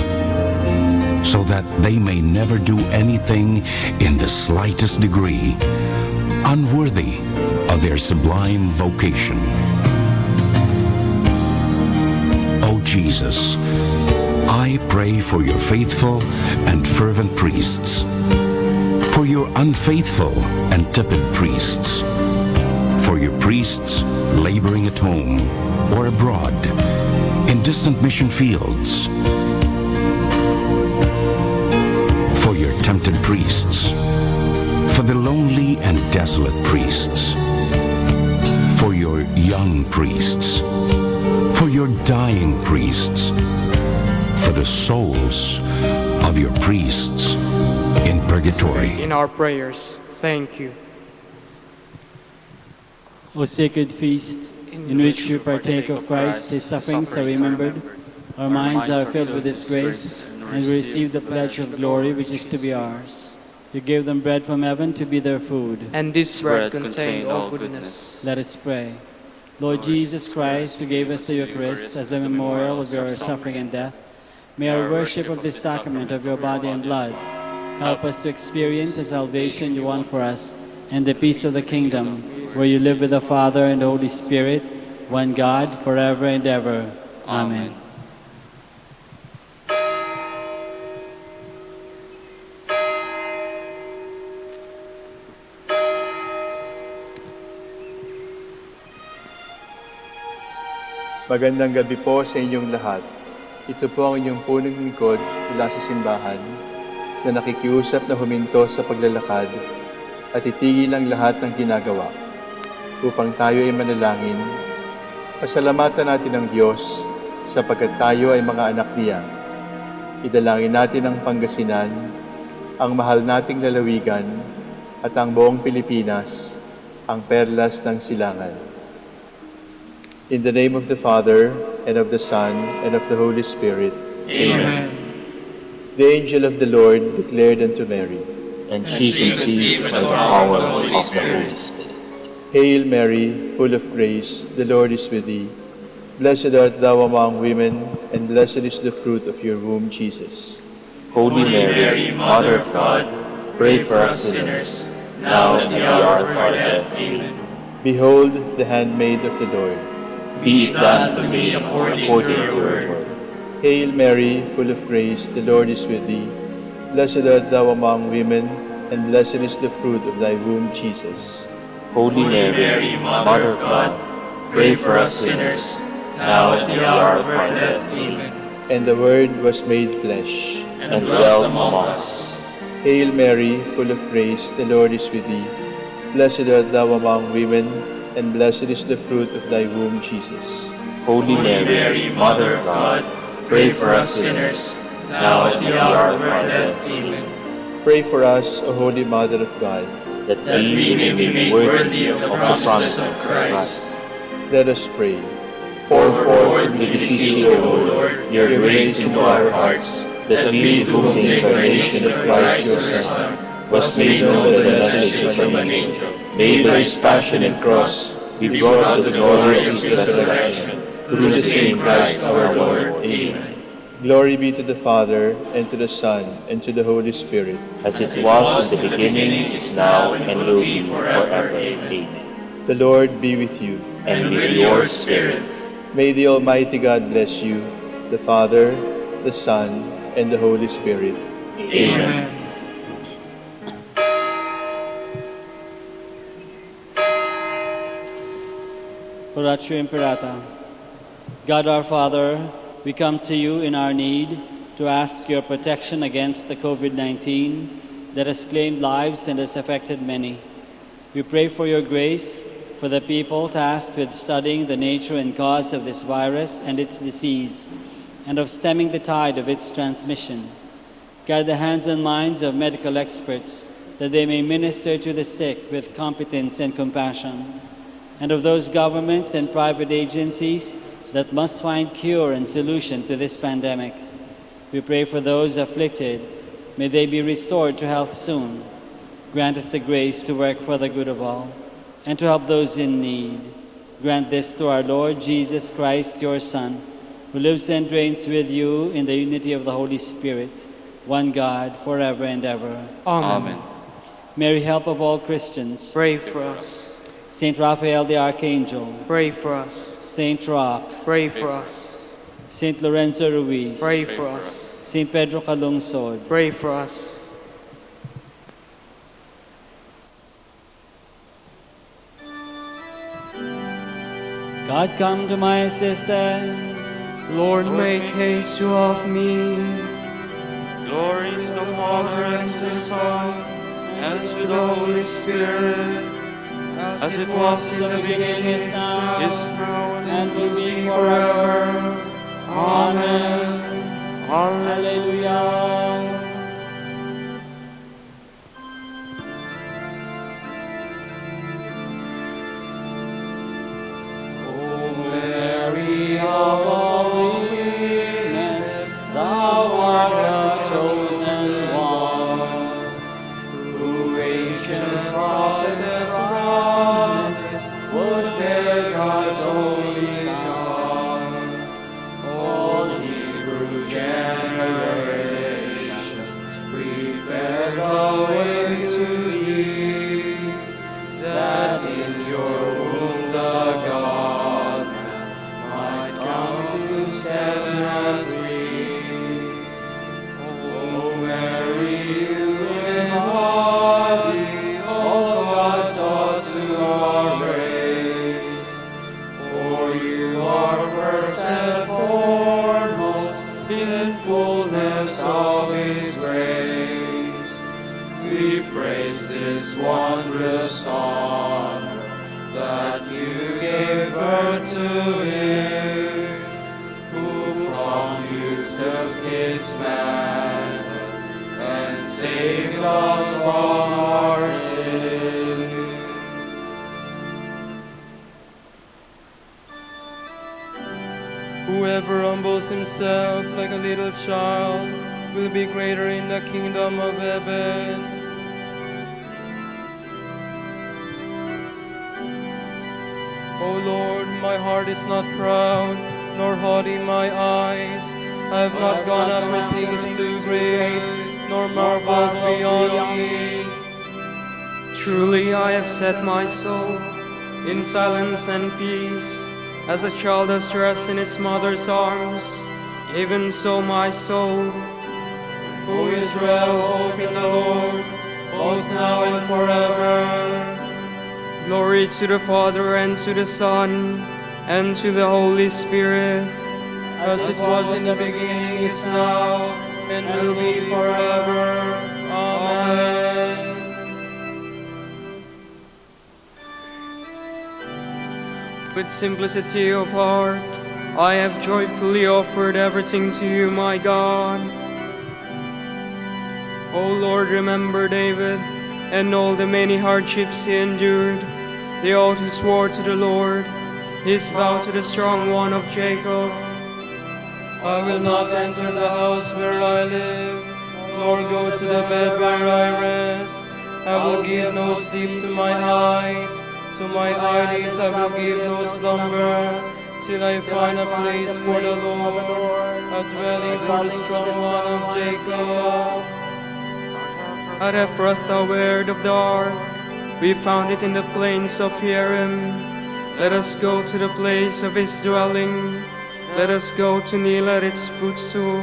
so that they may never do anything in the slightest degree unworthy of their sublime vocation. O Jesus, I pray for your faithful and fervent priests, for your unfaithful and tepid priests, for your priests laboring at home or abroad in distant mission fields, for your tempted priests, for the lonely and desolate priests, for your young priests, for your dying priests, for the souls of your priests in purgatory. In our prayers, thank you. O sacred feast, in which we partake of Christ, his sufferings are remembered, our minds are filled with his grace, and we receive the pledge of glory which is to be ours. You gave them bread from heaven to be their food. And this bread contained all goodness. Let us pray. Lord Jesus Christ, who gave us the Eucharist as a memorial of your suffering and death, may our worship of this sacrament of your body and blood help us to experience the salvation you won for us and the peace of the kingdom, where you live with the Father and the Holy Spirit, one God, forever and ever. Amen. Magandang gabi po sa inyong lahat. Ito po ang inyong punong lingkod mula sa simbahan na nakikiusap na huminto sa paglalakad at itigil ang lahat ng ginagawa upang tayo ay manalangin. Pasalamatan natin ang Diyos sapagkat tayo ay mga anak niya. Idalangin natin ang Pangasinan, ang mahal nating lalawigan at ang buong Pilipinas, ang perlas ng silangan. In the name of the Father, and of the Son, and of the Holy Spirit. Amen. The angel of the Lord declared unto Mary, and she conceived by the power of the Holy Spirit. Hail Mary, full of grace, the Lord is with thee. Blessed art thou among women, and blessed is the fruit of your womb, Jesus. Holy Mary, Mother of God, pray for us sinners, now and at the hour of our death. Amen. Behold the handmaid of the Lord. Be it done to me according to your word. Hail Mary, full of grace, the Lord is with thee. Blessed art thou among women, and blessed is the fruit of thy womb, Jesus. Holy Mary, Mother of God, pray for us sinners, now and at the hour of our death. Amen. And the Word was made flesh, and dwelt among us. Hail Mary, full of grace, the Lord is with thee. Blessed art thou among women, and blessed is the fruit of thy womb, Jesus. Holy Mary, Mother of God, pray for us sinners, now at the hour of our death. Amen. Pray for us, O Holy Mother of God, that we may be made worthy of the promises of Christ. Let us pray. Pour forth, we beseech you, O Lord, your grace into our hearts, that we, to whom the incarnation of Christ your Son was made known by the message of an angel, may by his passion and cross be brought to the glory of his resurrection, through the same Christ our Lord. Amen. Glory be to the Father, and to the Son, and to the Holy Spirit. As it was in the beginning, is now, and will be forever. Amen. The Lord be with you. And with your spirit. May the Almighty God bless you, the Father, the Son, and the Holy Spirit. Amen. Oratio Imperata. God our Father, we come to you in our need to ask your protection against the COVID-19 that has claimed lives and has affected many. We pray for your grace for the people tasked with studying the nature and cause of this virus and its disease, and of stemming the tide of its transmission. Guide the hands and minds of medical experts that they may minister to the sick with competence and compassion, and of those governments and private agencies that must find cure and solution to this pandemic. We pray for those afflicted. May they be restored to health soon. Grant us the grace to work for the good of all, and to help those in need. Grant this to our Lord Jesus Christ, your Son, who lives and reigns with you in the unity of the Holy Spirit, one God, forever and ever. Amen. Mary, help of all Christians, Pray for us. Saint Raphael the Archangel, Pray for us. Saint Rock, Pray for us. Saint Lorenzo Ruiz, Pray for us. Saint Pedro Calungsod, Pray for us. God, come to my assistance. Lord, make haste to help me. Glory to the Father, and to the Son, and to the Holy Spirit, as it was in the beginning, is now, and will be forever. Amen. Hallelujah. Mary of all women, thou art the chosen one, who ancient prophets promised would bear God's only Son. All Hebrew generations prepare the way to thee, that in your womb the God set man free. O Mary, you embody all God taught to our race. For you are first and foremost in fullness of His grace. We praise this wondrous honor that you gave birth to Him. From you took His manhood and saved us from our sin. Whoever humbles himself like a little child will be greater in the kingdom of heaven. O Lord, my heart is not proud, nor haughty my eyes. I have not gone after things too great, nor marvels beyond me. Truly I have set my soul in silence and peace, as a child does rest in its mother's arms, even so my soul. O Israel, hope in the Lord, both now and forever. Glory to the Father, and to the Son, and to the Holy Spirit, as it was in the beginning, is now, and will be forever. Amen. With simplicity of heart, I have joyfully offered everything to you, my God. O Lord, remember David and all the many hardships he endured, the oath he swore to the Lord, his vow to the strong one of Jacob. I will not enter the house where I live, nor go to the bed where I rest. I will give no sleep to my eyes, to my eyelids I will give no slumber, till I find a place for the Lord, a dwelling for the strong one of Jacob. At Ephrathah where of the ark, we found it in the plains of Jearim. Let us go to the place of his dwelling. Let us go to kneel at its footstool.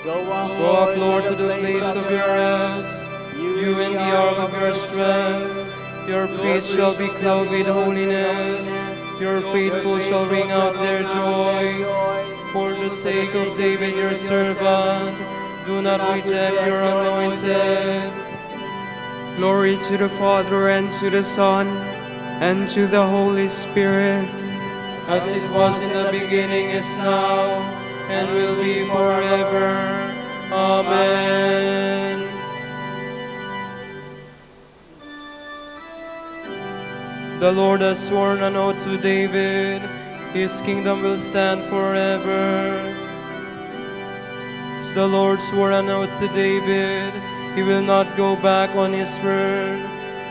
Go up, Lord, to the place of your rest, you in the ark of your strength. Your priests shall be clothed with holiness. Your faithful shall ring out their joy. For the sake of David your servant, do not reject your anointed. Glory to the Father, and to the Son, and to the Holy Spirit, as it was in the beginning, is now, and will be forever. Amen. The Lord has sworn an oath to David, his kingdom will stand forever. The Lord swore an oath to David, he will not go back on his word.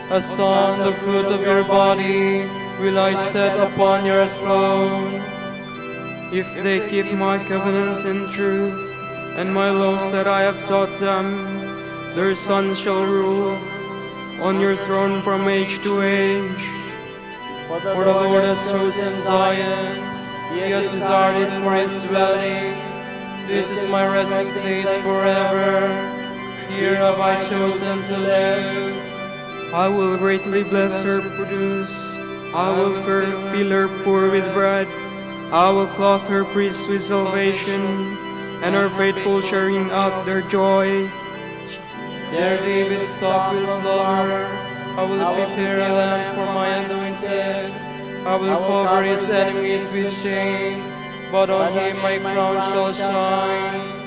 A son, the fruit of your body, will I set upon your throne. If they keep my covenant in truth, and my laws that I have taught them, their sons shall rule on your throne from age to age. For the Lord has chosen Zion, he has desired it for his dwelling. This is my resting place forever. Here have I chosen to live. I will greatly bless her produce. I will fill her poor with bread. I will clothe her priests with salvation, and her faithful sharing out their joy. There David's stock will flower. I will prepare a lamp for my anointed. I will cover his enemies with shame, but on him my crown shall shine.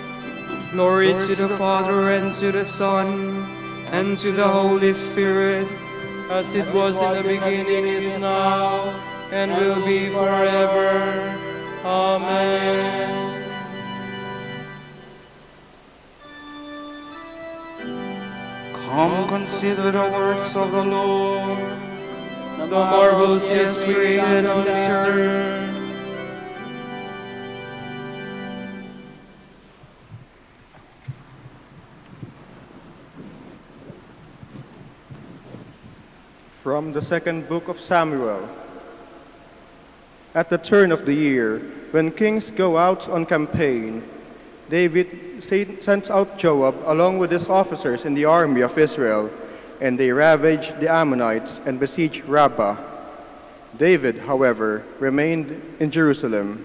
Glory to the Father, and to the Son, and to the Holy Spirit, as it was in the beginning, is now, and will be forever. Amen. Come, consider the works of the Lord, the marvels he has created on this earth. From the second book of Samuel. At the turn of the year, when kings go out on campaign, David sent out Joab along with his officers in the army of Israel, and they ravaged the Ammonites and besieged Rabbah. David, however, remained in Jerusalem.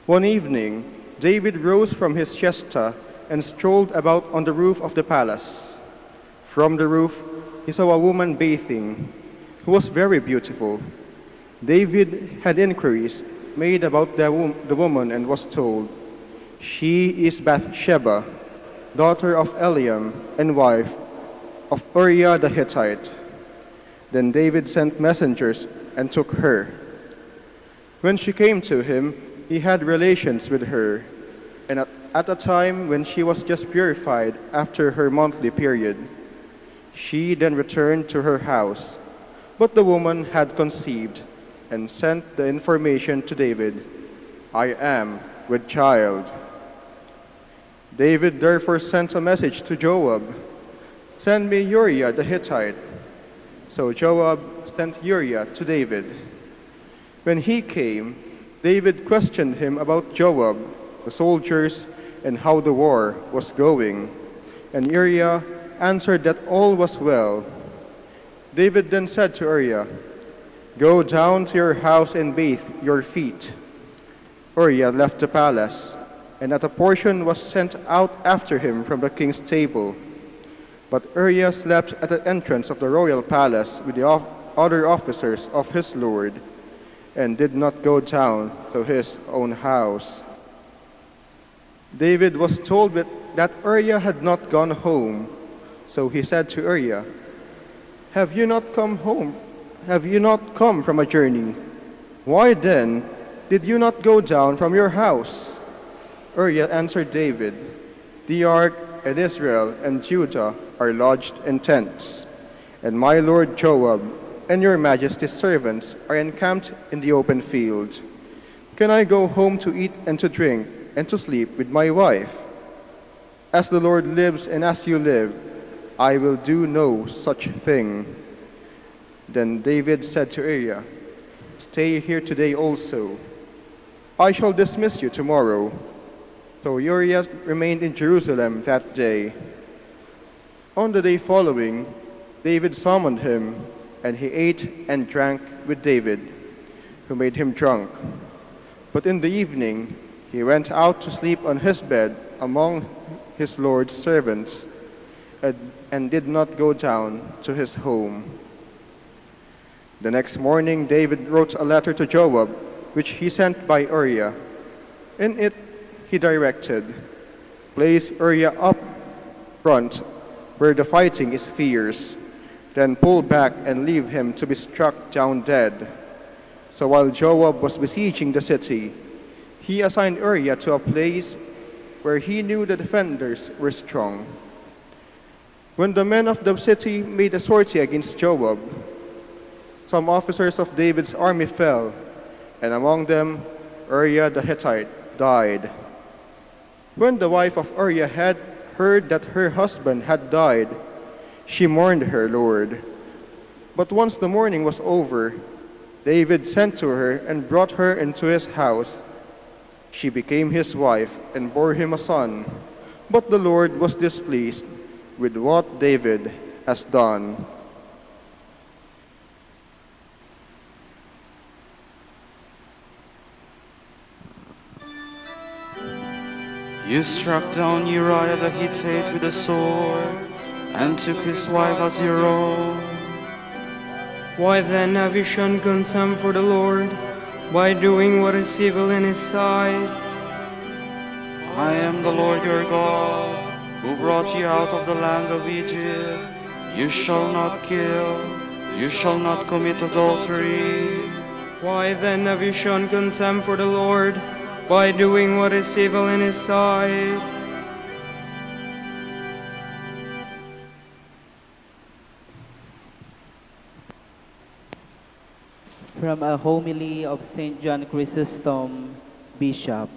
One evening, David rose from his siesta and strolled about on the roof of the palace. From the roof, he saw a woman bathing, who was very beautiful. David had inquiries made about the woman and was told, "She is Bathsheba, daughter of Eliam and wife of Uriah the Hittite." Then David sent messengers and took her. When she came to him, he had relations with her, and at a time when she was just purified after her monthly period. She then returned to her house. But the woman had conceived and sent the information to David, I am with child. David therefore sent a message to Joab, send me Uriah the Hittite. So Joab sent Uriah to David. When he came, David questioned him about Joab, the soldiers, and how the war was going. And Uriah answered that all was well. David then said to Uriah, go down to your house and bathe your feet. Uriah left the palace, and a portion was sent out after him from the king's table. But Uriah slept at the entrance of the royal palace with the other officers of his lord, and did not go down to his own house. David was told that Uriah had not gone home, so he said to Uriah, have you not come home? Have you not come from a journey? Why then did you not go down from your house? Uriah answered David, the ark and Israel and Judah are lodged in tents, and my lord Joab and your majesty's servants are encamped in the open field. Can I go home to eat and to drink and to sleep with my wife? As the Lord lives and as you live, I will do no such thing. Then David said to Uriah, stay here today also. I shall dismiss you tomorrow. So Uriah remained in Jerusalem that day. On the day following, David summoned him, and he ate and drank with David, who made him drunk. But in the evening, he went out to sleep on his bed among his Lord's servants, and did not go down to his home. The next morning, David wrote a letter to Joab, which he sent by Uriah. In it, he directed, place Uriah up front where the fighting is fierce, then pull back and leave him to be struck down dead. So while Joab was besieging the city, he assigned Uriah to a place where he knew the defenders were strong. When the men of the city made a sortie against Joab, some officers of David's army fell, and among them Uriah the Hittite died. When the wife of Uriah had heard that her husband had died, she mourned her lord. But once the mourning was over, David sent to her and brought her into his house. She became his wife and bore him a son. But the Lord was displeased with what David has done. You struck down Uriah the Hittite with a sword, and took his wife as your own. Why then have you shown contempt for the Lord, by doing what is evil in his sight? I am the Lord your God, who brought you out of the land of Egypt. You shall not kill, you shall not commit adultery. Why then have you shown contempt for the Lord, by doing what is evil in his sight? From a homily of St. John Chrysostom, Bishop.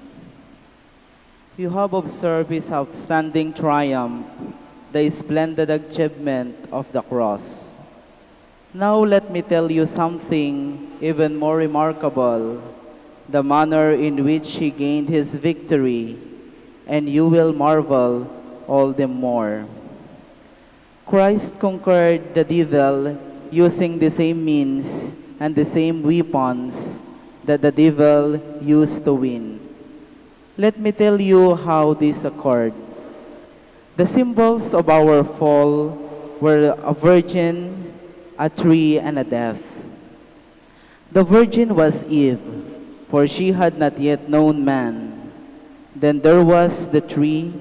You have observed his outstanding triumph, the splendid achievement of the cross. Now let me tell you something even more remarkable, the manner in which he gained his victory, and you will marvel all the more. Christ conquered the devil using the same means and the same weapons that the devil used to win. Let me tell you how this occurred. The symbols of our fall were a virgin, a tree, and a death. The virgin was Eve, for she had not yet known man. Then there was the tree,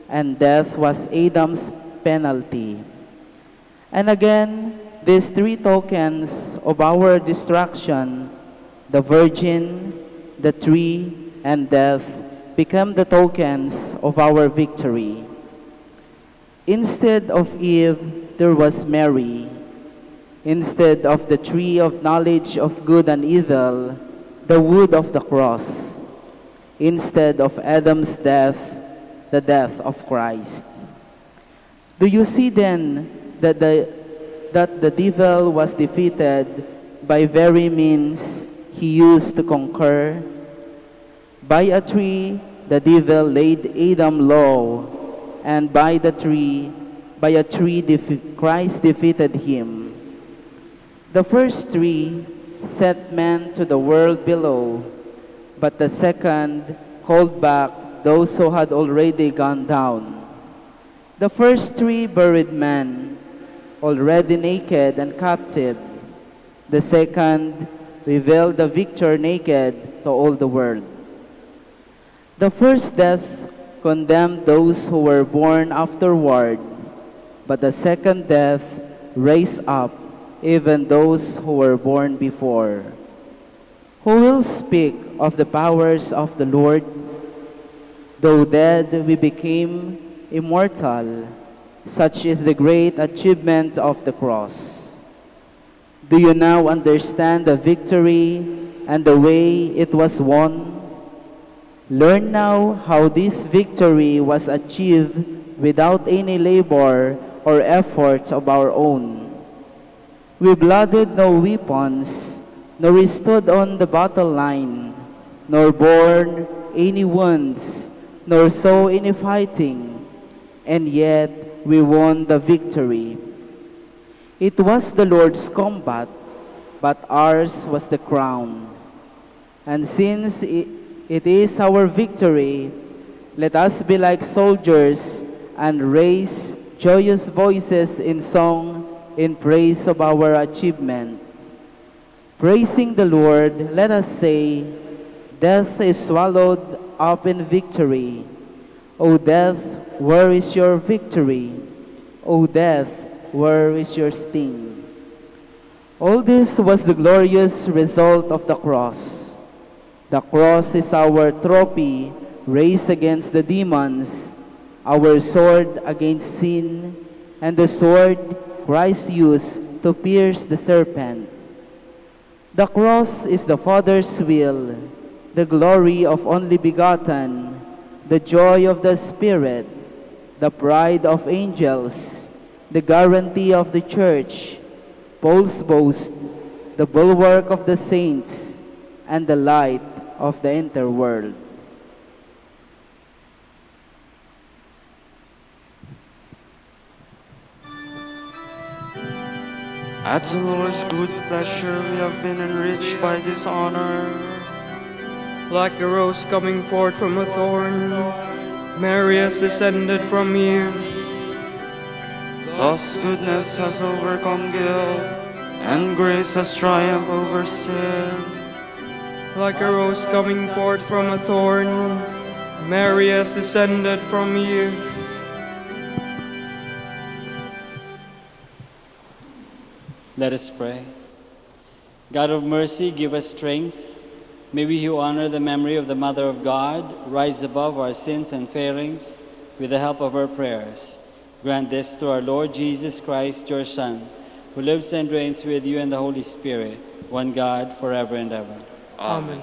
and death was Adam's penalty. And again, these three tokens of our destruction, the virgin, the tree, and death, become the tokens of our victory. Instead of Eve, there was Mary. instead of the tree of knowledge of good and evil, the wood of the cross, instead of Adam's death, the death of Christ. Do you see then that the devil was defeated by very means he used to conquer? By a tree, the devil laid Adam low, and by a tree, Christ defeated him. The first tree sent man to the world below, but the second called back those who had already gone down. The first tree buried man, already naked and captive. The second revealed the victor naked to all the world. The first death condemned those who were born afterward, but the second death raised up even those who were born before. Who will speak of the powers of the Lord? Though dead, we became immortal. Such is the great achievement of the cross. Do you now understand the victory and the way it was won? Learn now how this victory was achieved without any labor or effort of our own. We blooded no weapons, nor we stood on the battle line, nor bore any wounds, nor saw any fighting, and yet we won the victory. It was the Lord's combat, but ours was the crown. And since it is our victory, let us be like soldiers and raise joyous voices in song in praise of our achievement. Praising the Lord, let us say, death is swallowed up in victory. O death, where is your victory? O death, where is your sting? All this was the glorious result of the cross. The cross is our trophy raised against the demons, our sword against sin, and the sword Christ used to pierce the serpent. The cross is the Father's will, the glory of only begotten, the joy of the Spirit, the pride of angels, the guarantee of the church, Paul's boast, the bulwark of the saints, and the light of the interworld. At the Lord's good pleasure, we have been enriched by this honor. Like a rose coming forth from a thorn, Mary has descended from Eve. Thus goodness has overcome guilt, and grace has triumphed over sin. Like a rose coming forth from a thorn, Mary has descended from Eve. Let us pray. God of mercy, give us strength. May we who honor the memory of the Mother of God rise above our sins and failings with the help of her prayers. Grant this through our Lord Jesus Christ, your Son, who lives and reigns with you in the Holy Spirit, one God, forever and ever. Amen.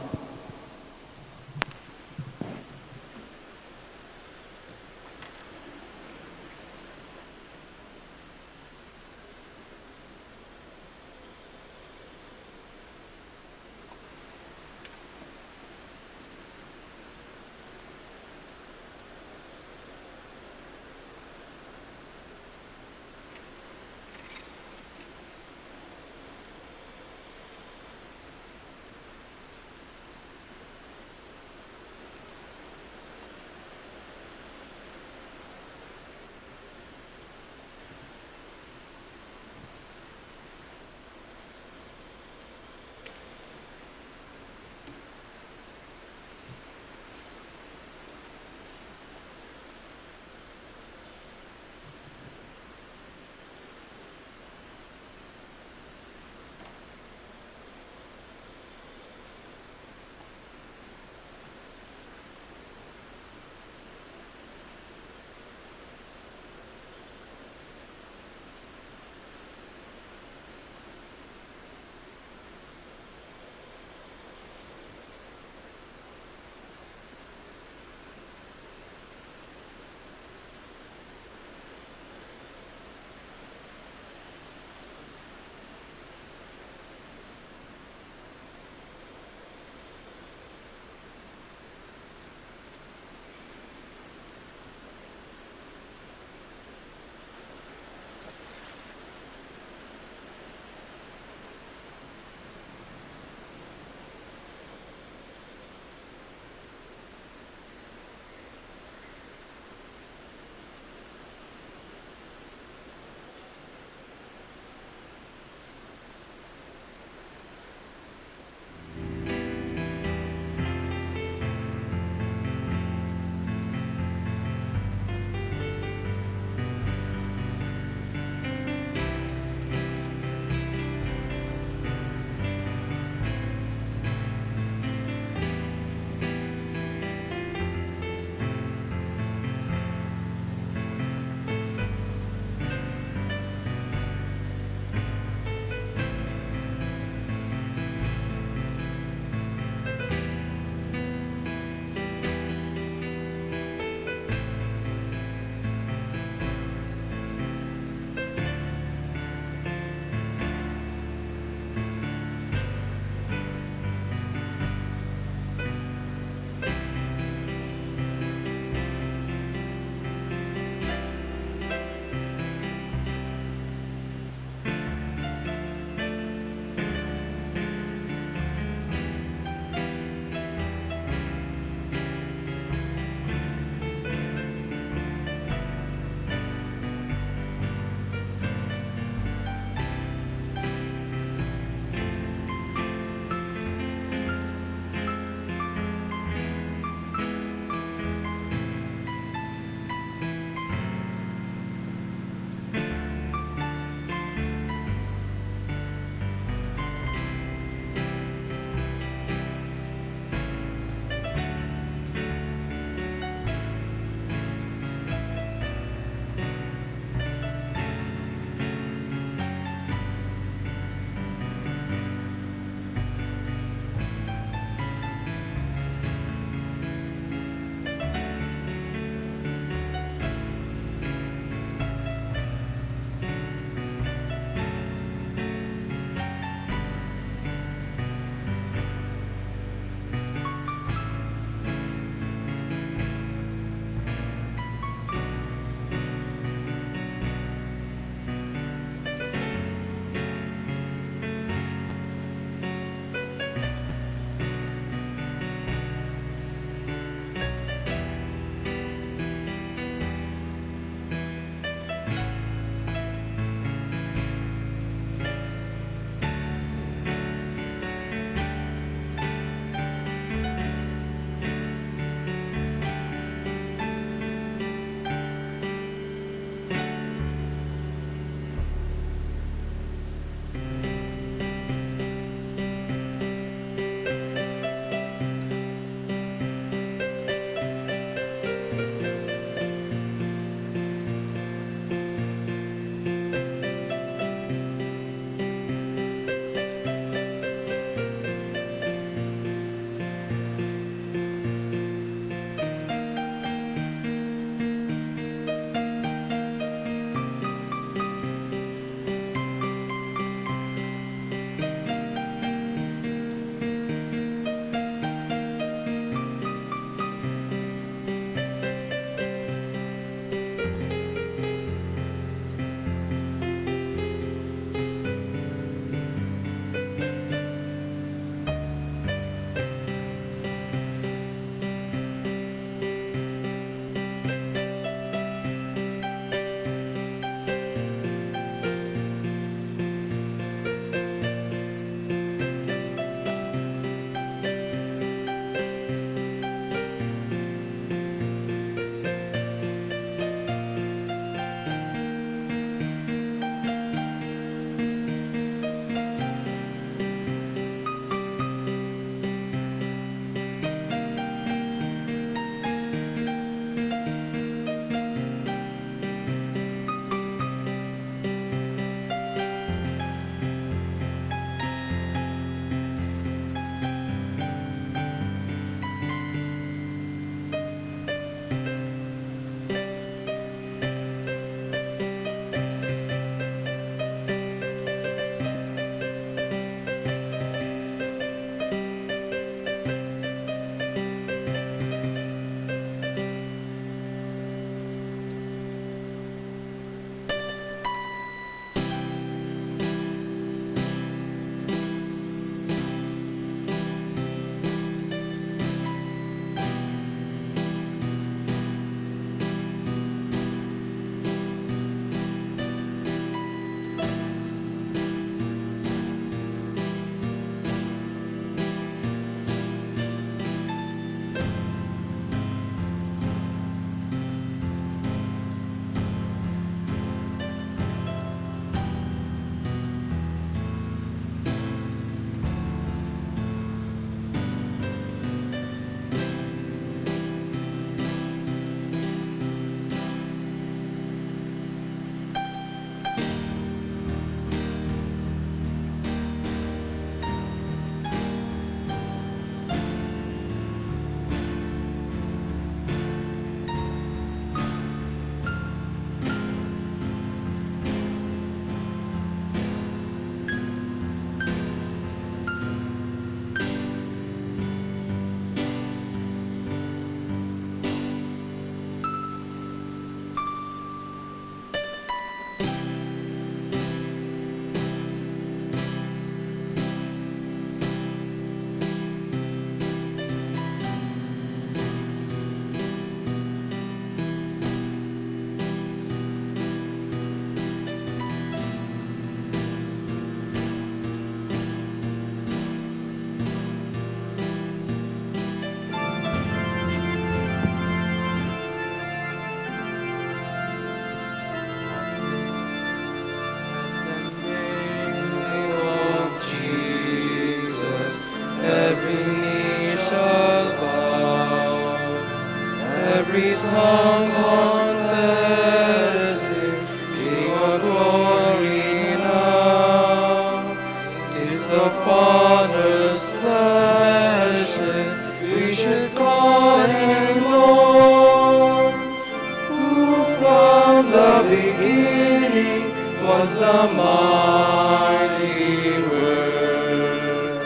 beginning was the mighty Word,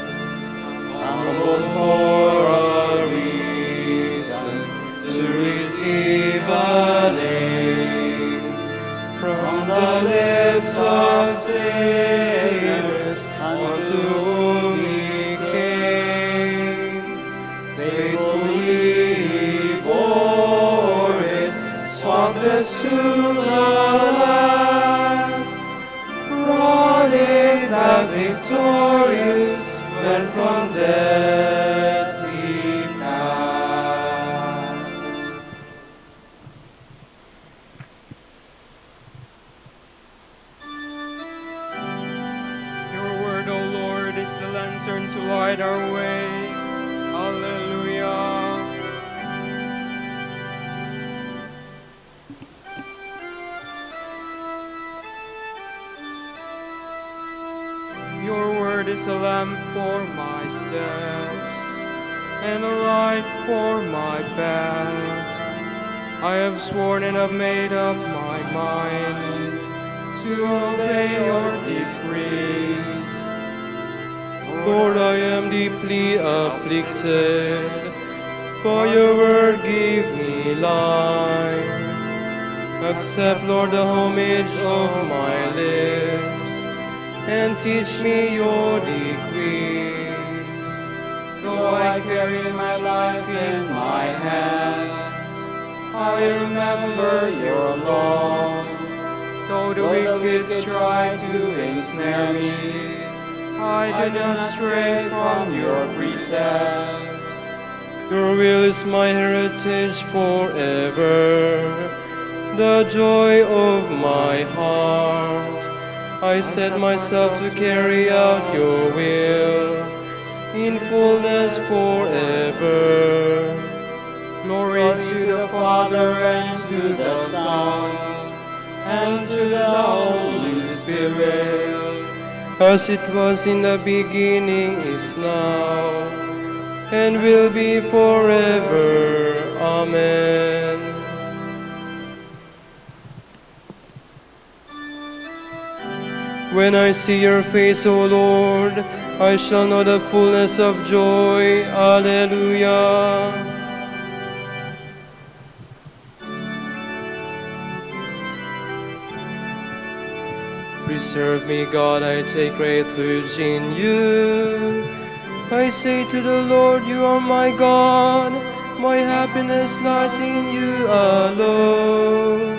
humbled for a reason to receive a name from the lips of sinners unto whom he came. Faithfully he bore it, spotless to the last, brought it back victorious when from death he passed. Your word, O Lord, is the lantern to light our way. Hallelujah. Your word is a lamp for my steps and a light for my path. I have sworn and have made up my mind to obey your decrees. Lord, I am deeply afflicted, for your word give me life. Accept, Lord, the homage of my lips, and teach me your decrees. Though I carry my life in my hands, I remember your law. Though the wicked try to ensnare me, I do not stray from your precepts. Your will is my heritage forever, the joy of my heart. I set myself to carry out your will in fullness forever. Glory to the Father and to the Son and to the Holy Spirit, as it was in the beginning, is now, and will be forever. Amen. When I see your face, O Lord, I shall know the fullness of joy. Alleluia. Preserve me, God, I take refuge in you. I say to the Lord, you are my God. My happiness lies in you alone.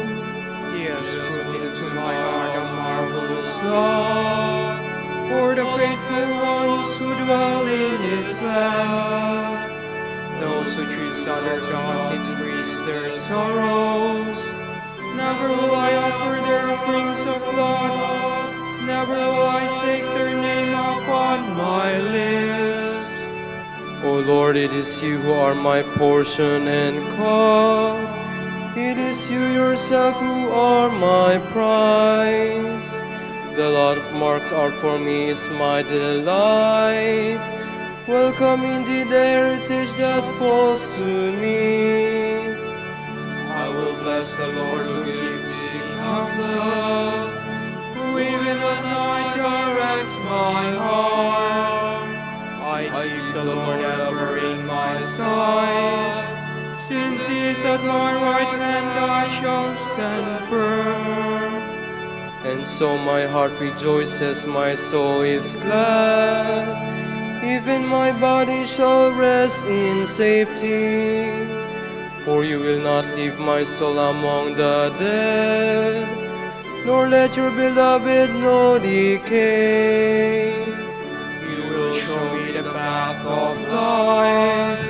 He has put into my heart a marvelous law, for the faithful ones who dwell in his land. Those who choose other gods increase their sorrows. Never will I offer their offerings of blood, never will I take their name upon my lips. O Lord, it is you who are my portion and cup. It is you yourself who are my prize. The lot marked out for me is my delight. Welcome indeed the heritage that falls to me. I will bless the Lord who gives me counsel, who even at night directs my heart. I keep the Lord ever in my sight. Since he is at my right hand, I shall stand firm. And so my heart rejoices, my soul is glad. Even my body shall rest in safety. For you will not leave my soul among the dead, nor let your beloved know decay. You will show me the path of life,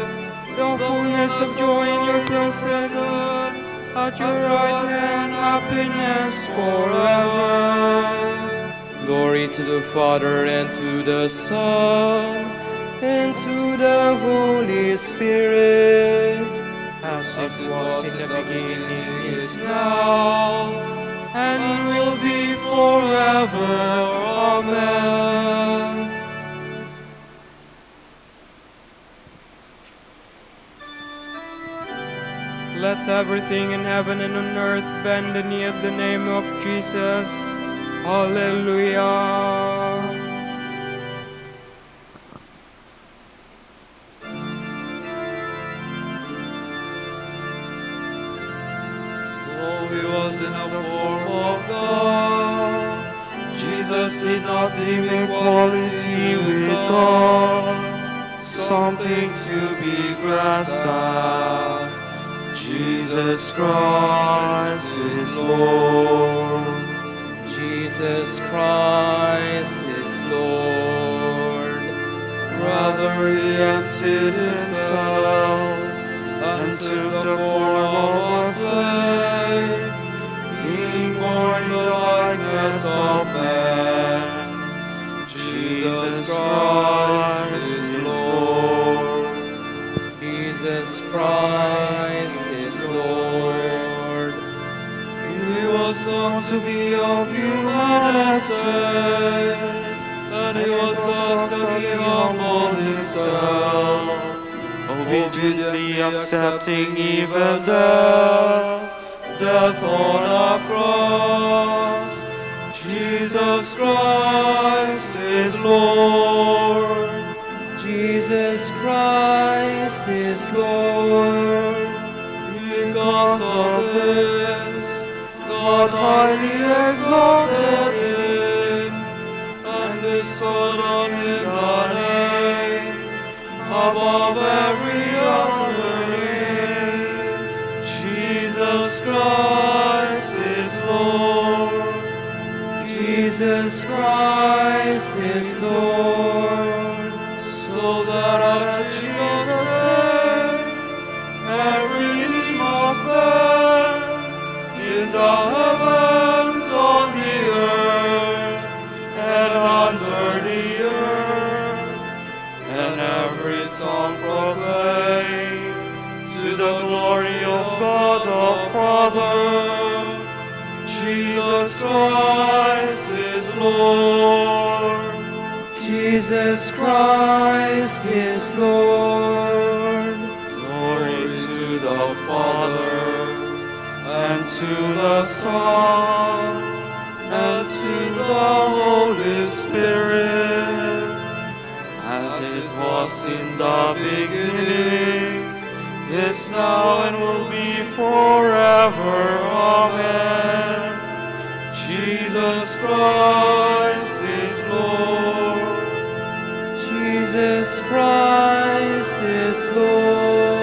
the fullness of joy in your presence, at your right hand happiness forever. Glory to the Father and to the Son and to the Holy Spirit, as it was in the beginning, is now, and will be forever. Amen. Let everything in heaven and on earth bend the knee at the name of Jesus. Hallelujah. Though he was in the form of God, Jesus did not deem equality with God something to be grasped at. Jesus Christ is Lord. Jesus Christ is Lord. Rather he emptied himself and took the form of a slave, being born in the likeness of man. Jesus Christ is Lord. Jesus Christ is Lord. He was known to be of human essence, and he was thus that he humbled himself, obediently accepting even death on a cross. Jesus Christ is Lord. Jesus Christ is Lord. Because of this, God highly exalted him and bestowed on him the name above every other name. Jesus Christ is Lord. Jesus Christ is Lord. So that at Jesus' name every knee must bend in the heavens, on the earth, and under the earth, and every tongue proclaim to the glory of God the Father, Jesus Christ is Lord. Jesus Christ is Lord. Glory to the Father, and to the Son, and to the Holy Spirit, as it was in the beginning, is now, and will be forever. Amen. Jesus Christ is Lord. Jesus Christ is Lord.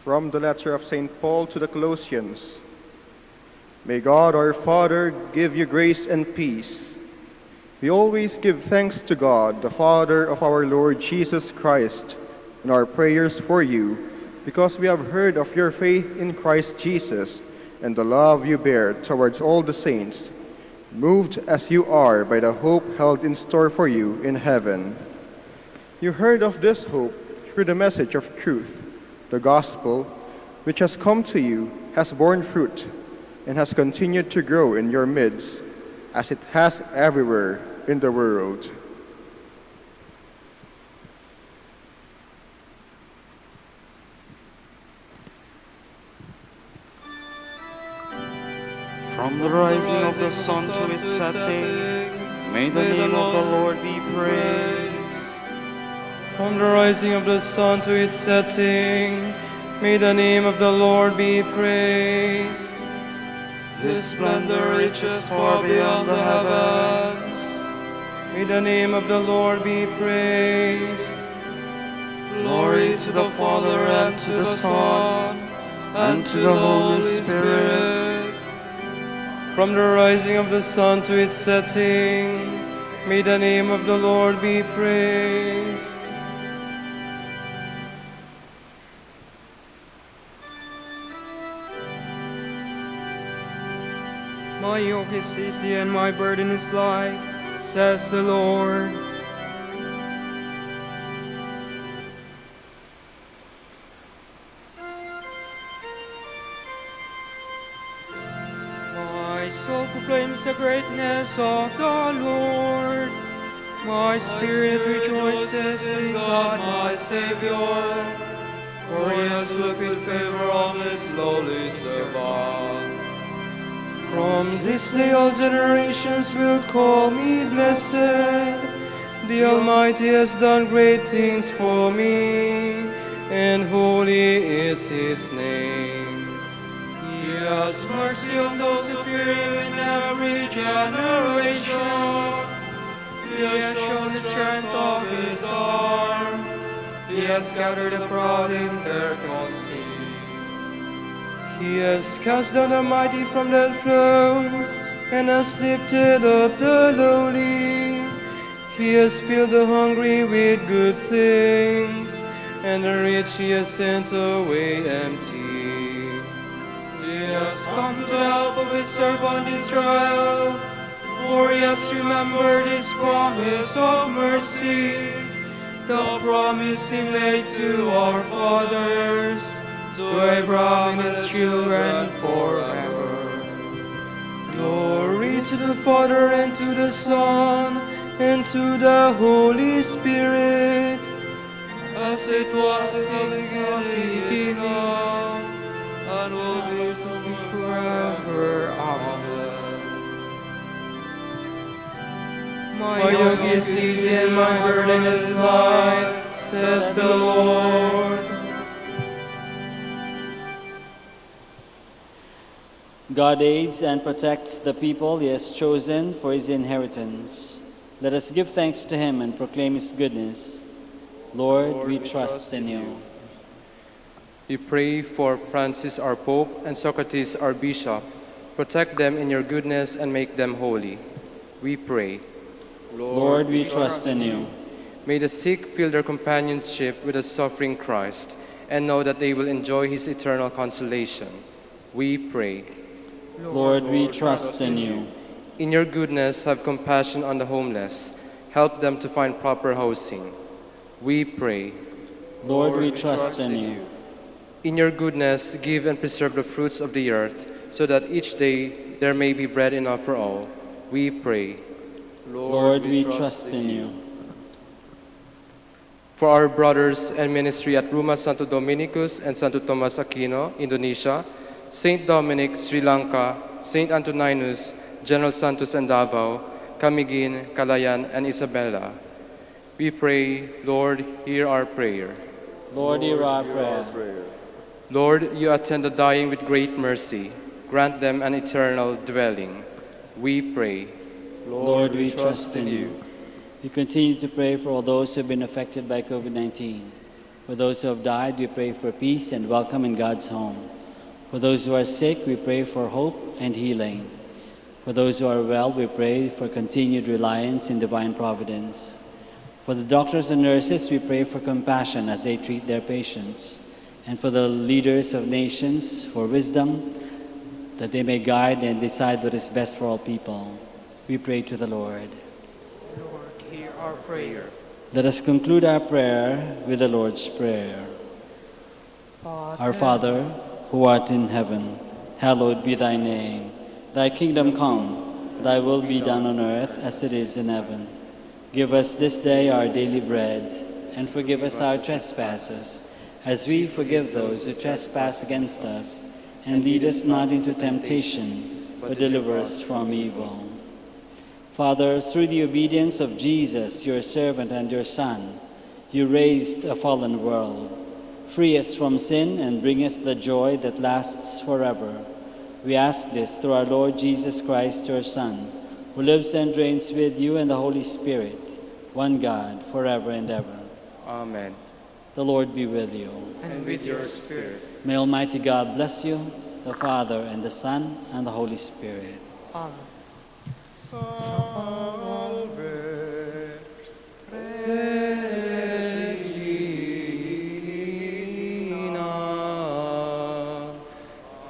From the letter of St. Paul to the Colossians. May God our Father give you grace and peace. We always give thanks to God, the Father of our Lord Jesus Christ, in our prayers for you, because we have heard of your faith in Christ Jesus and the love you bear towards all the saints, moved as you are by the hope held in store for you in heaven. You heard of this hope through the message of truth. The gospel, which has come to you, has borne fruit and has continued to grow in your midst, as it has everywhere in the world. From the rising of the sun to its setting, may the name of the Lord be praised. From the rising of the sun to its setting, may the name of the Lord be praised. His splendor reaches far beyond the heavens. May the name of the Lord be praised. Glory to the Father, and to the Son, and to the Holy Spirit. From the rising of the sun to its setting, may the name of the Lord be praised. My yoke is easy and my burden is light, says the Lord. My soul proclaims the greatness of the Lord. My spirit rejoices in God my Savior, for he has looked with favor on his lowly servant. From this day all generations will call me blessed. The Almighty has done great things for me, and holy is his name. He has mercy on those who fear him in every generation. He has shown the strength of his arm. He has scattered the proud in their conceit. He has cast down the mighty from their thrones, and has lifted up the lowly. He has filled the hungry with good things, and the rich he has sent away empty. He has come to the help of his servant Israel, for he has remembered his promise of mercy, the promise he made to our fathers, to Abraham and his children forever. Glory to the Father, and to the Son, and to the Holy Spirit, as it was in the beginning, is now, and will be forever. Amen. My yoke is easy and my burden is light, says the Lord. God aids and protects the people he has chosen for his inheritance. Let us give thanks to him and proclaim his goodness. Lord, we trust in you. We pray for Francis our Pope and Socrates our Bishop. Protect them in your goodness and make them holy. We pray. Lord, we trust in you. May the sick feel their companionship with the suffering Christ and know that they will enjoy his eternal consolation. We pray. Lord, we trust in you. In your goodness, have compassion on the homeless. Help them to find proper housing. We pray. Lord, we trust in you. In your goodness, give and preserve the fruits of the earth, so that each day there may be bread enough for all. We pray. Lord, we trust in you. For our brothers and ministry at Ruma Santo Dominicus and Santo Tomas Aquino, Indonesia, Saint Dominic, Sri Lanka, Saint Antoninus, General Santos and Davao, Camiguin, Calayan, and Isabela. We pray, Lord, hear our prayer. Lord, hear our prayer. Lord, you attend the dying with great mercy. Grant them an eternal dwelling. We pray. Lord, we trust in you. We continue to pray for all those who have been affected by COVID-19. For those who have died, we pray for peace and welcome in God's home. For those who are sick, we pray for hope and healing. For those who are well, we pray for continued reliance in divine providence. For the doctors and nurses, we pray for compassion as they treat their patients. And for the leaders of nations, for wisdom, that they may guide and decide what is best for all people. We pray to the Lord. Lord, hear our prayer. Let us conclude our prayer with the Lord's Prayer. Our Father, who art in heaven, hallowed be thy name. Thy kingdom come, thy will be done on earth as it is in heaven. Give us this day our daily bread, and forgive us our trespasses, as we forgive those who trespass against us. And lead us not into temptation, but deliver us from evil. Father, through the obedience of Jesus, your servant and your Son, you raised a fallen world. Free us from sin and bring us the joy that lasts forever. We ask this through our Lord Jesus Christ, your Son, who lives and reigns with you and the Holy Spirit, one God, forever and ever. Amen. The Lord be with you. And with your spirit. May Almighty God bless you, the Father, and the Son, and the Holy Spirit. Amen. Salve Regina,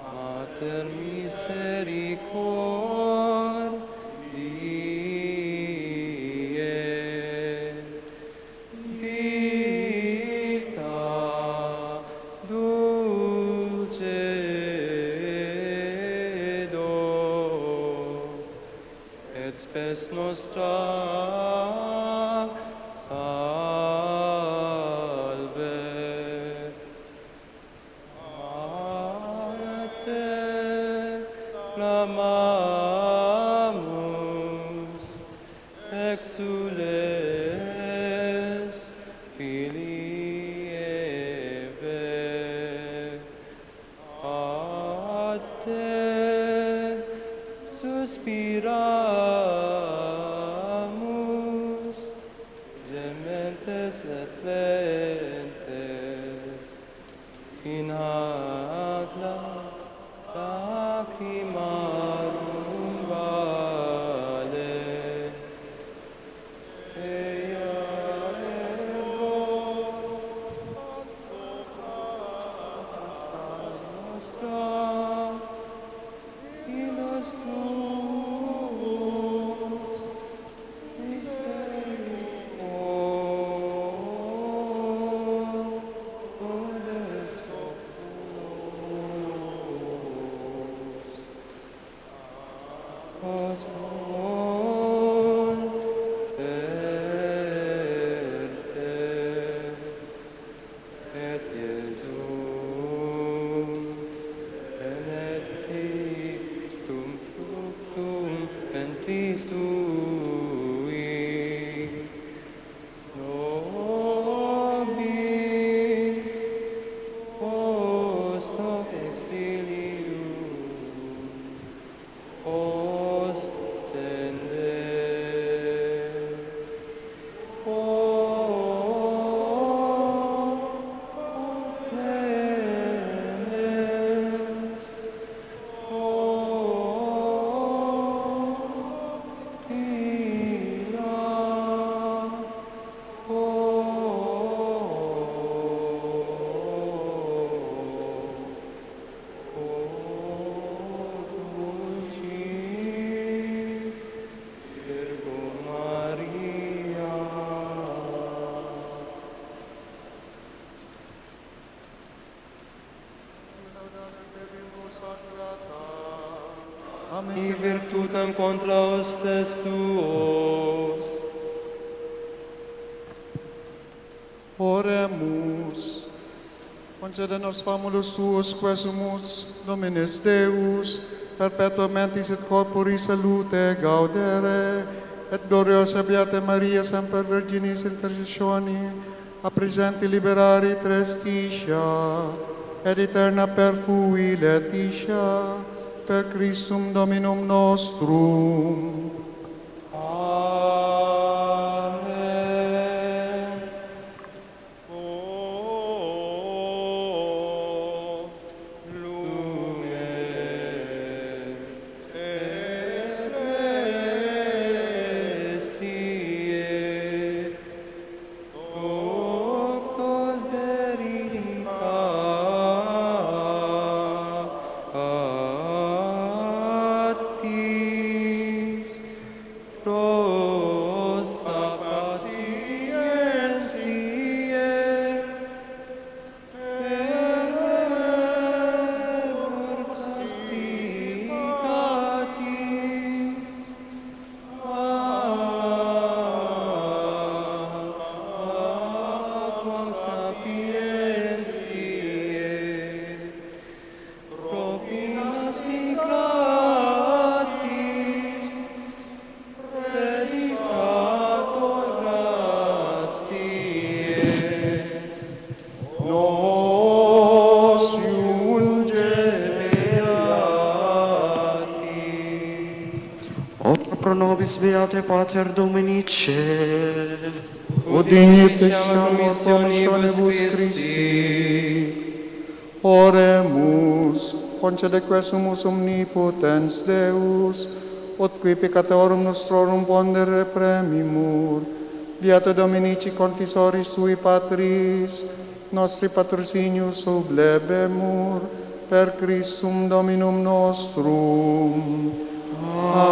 Mater misericordiae, vita dulcedo, Dies nostra, salve. A te clamamus, exules, Filii Eve. A te suspiramus, gementes et flentes, in hac lacrimarum vale. Ea nostra, Ilus tuus, misericordes tuus. Os verte, et Iesum benedictum fructum ventris tui, nobis post hoc exilium ostende. Clemens, Virgo Maria. Amen. Virtutem contra hostes tuos. Oremus. Concede nos famulus tuos, quesumus, Dominus Deus, perpetuamente et corpori salute gaudere, et gloriosa Beata Maria, semper Virginis intercessioni, a presenti liberari trestitia, et eterna perfui letitia, per Christum Dominum nostrum. Amen. O lumen ecclesiae, doctor veritatis, rosa patientiae, per castitatis, aquam sapientiae, propinasti gratis, predicator gratiae, Nos iunge beatis. Ora pro nobis beate Pater Dominice, ut dignificiam missionibus Christi. Oremus, concede quesumus omnipotens Deus, ut qui peccatorum nostrorum pondere premimur. Beato Dominici confisoris tui patris, nostri patrocinius oblebemur, per Christum Dominum nostrum. Amen.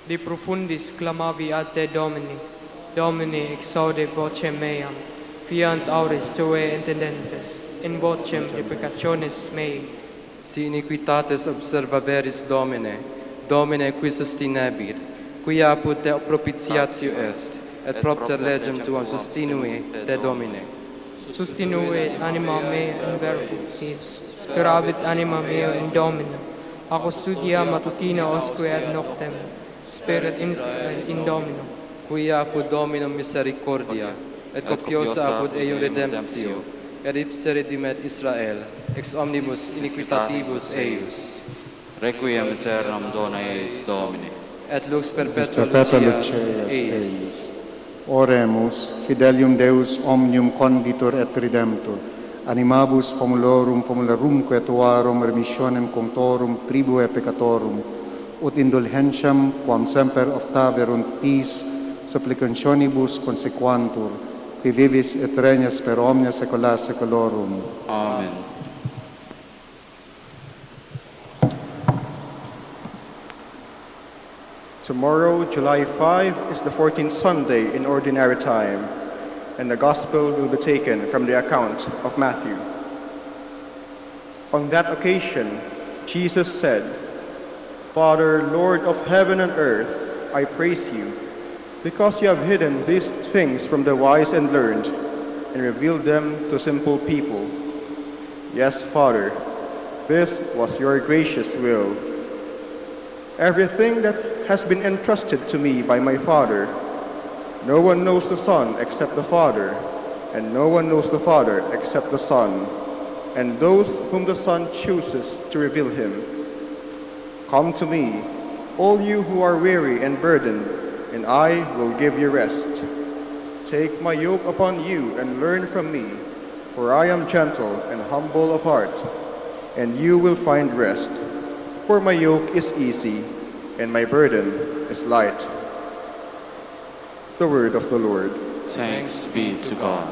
De profundis clamavi ad te Domini, Domini exaude vocem meam, fiant auris tuae intendentes, in vocem replicationis mei. Si iniquitates observaveris Domine, Domine qui sustinebit, qui apud te propitiatio est, et propter legem tuam sustinui te Domine. Sustinue anima mea in verbo Deus, speravit anima mea in Domino. Ac studia matutina osque ad noctem, spirit instit in Domino. Qui apud Dominum misericordia, et copiosa apud eium redemptio, et ipse redimet Israel, ex omnibus iniquitatibus eius. Requiem aeternam dona eis Domini. Et lux perpetua Perpetua lucia luceas eis. eis. Oremus, fidelium Deus omnium conditor et redemptor, animabus pomulorumque tuarum remissionem contorum tribue peccatorum, ut indulgentiam quam semper oftaverunt peace supplicationibus consequantur, qui vivis et regnas per omnia saecula saeculorum. Amen. Tomorrow, July 5, is the 14th Sunday in Ordinary Time, and the Gospel will be taken from the account of Matthew. On that occasion, Jesus said, Father, Lord of heaven and earth, I praise you, because you have hidden these things from the wise and learned, and revealed them to simple people. Yes, Father, this was your gracious will. Everything that has been entrusted to me by my Father, no one knows the Son except the Father, and no one knows the Father except the Son, and those whom the Son chooses to reveal him. Come to me, all you who are weary and burdened, and I will give you rest. Take my yoke upon you and learn from me, for I am gentle and humble of heart, and you will find rest. For my yoke is easy, and my burden is light. The word of the Lord. Thanks be to God.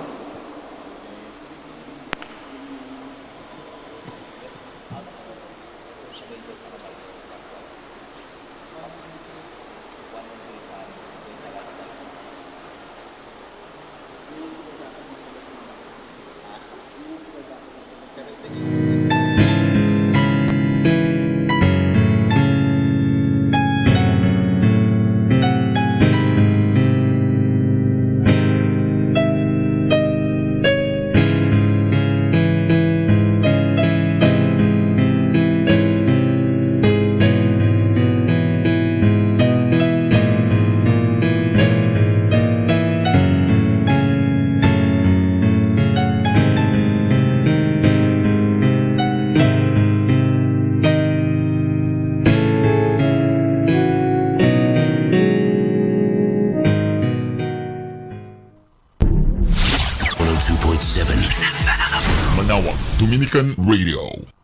Manaoag Dominican Radio.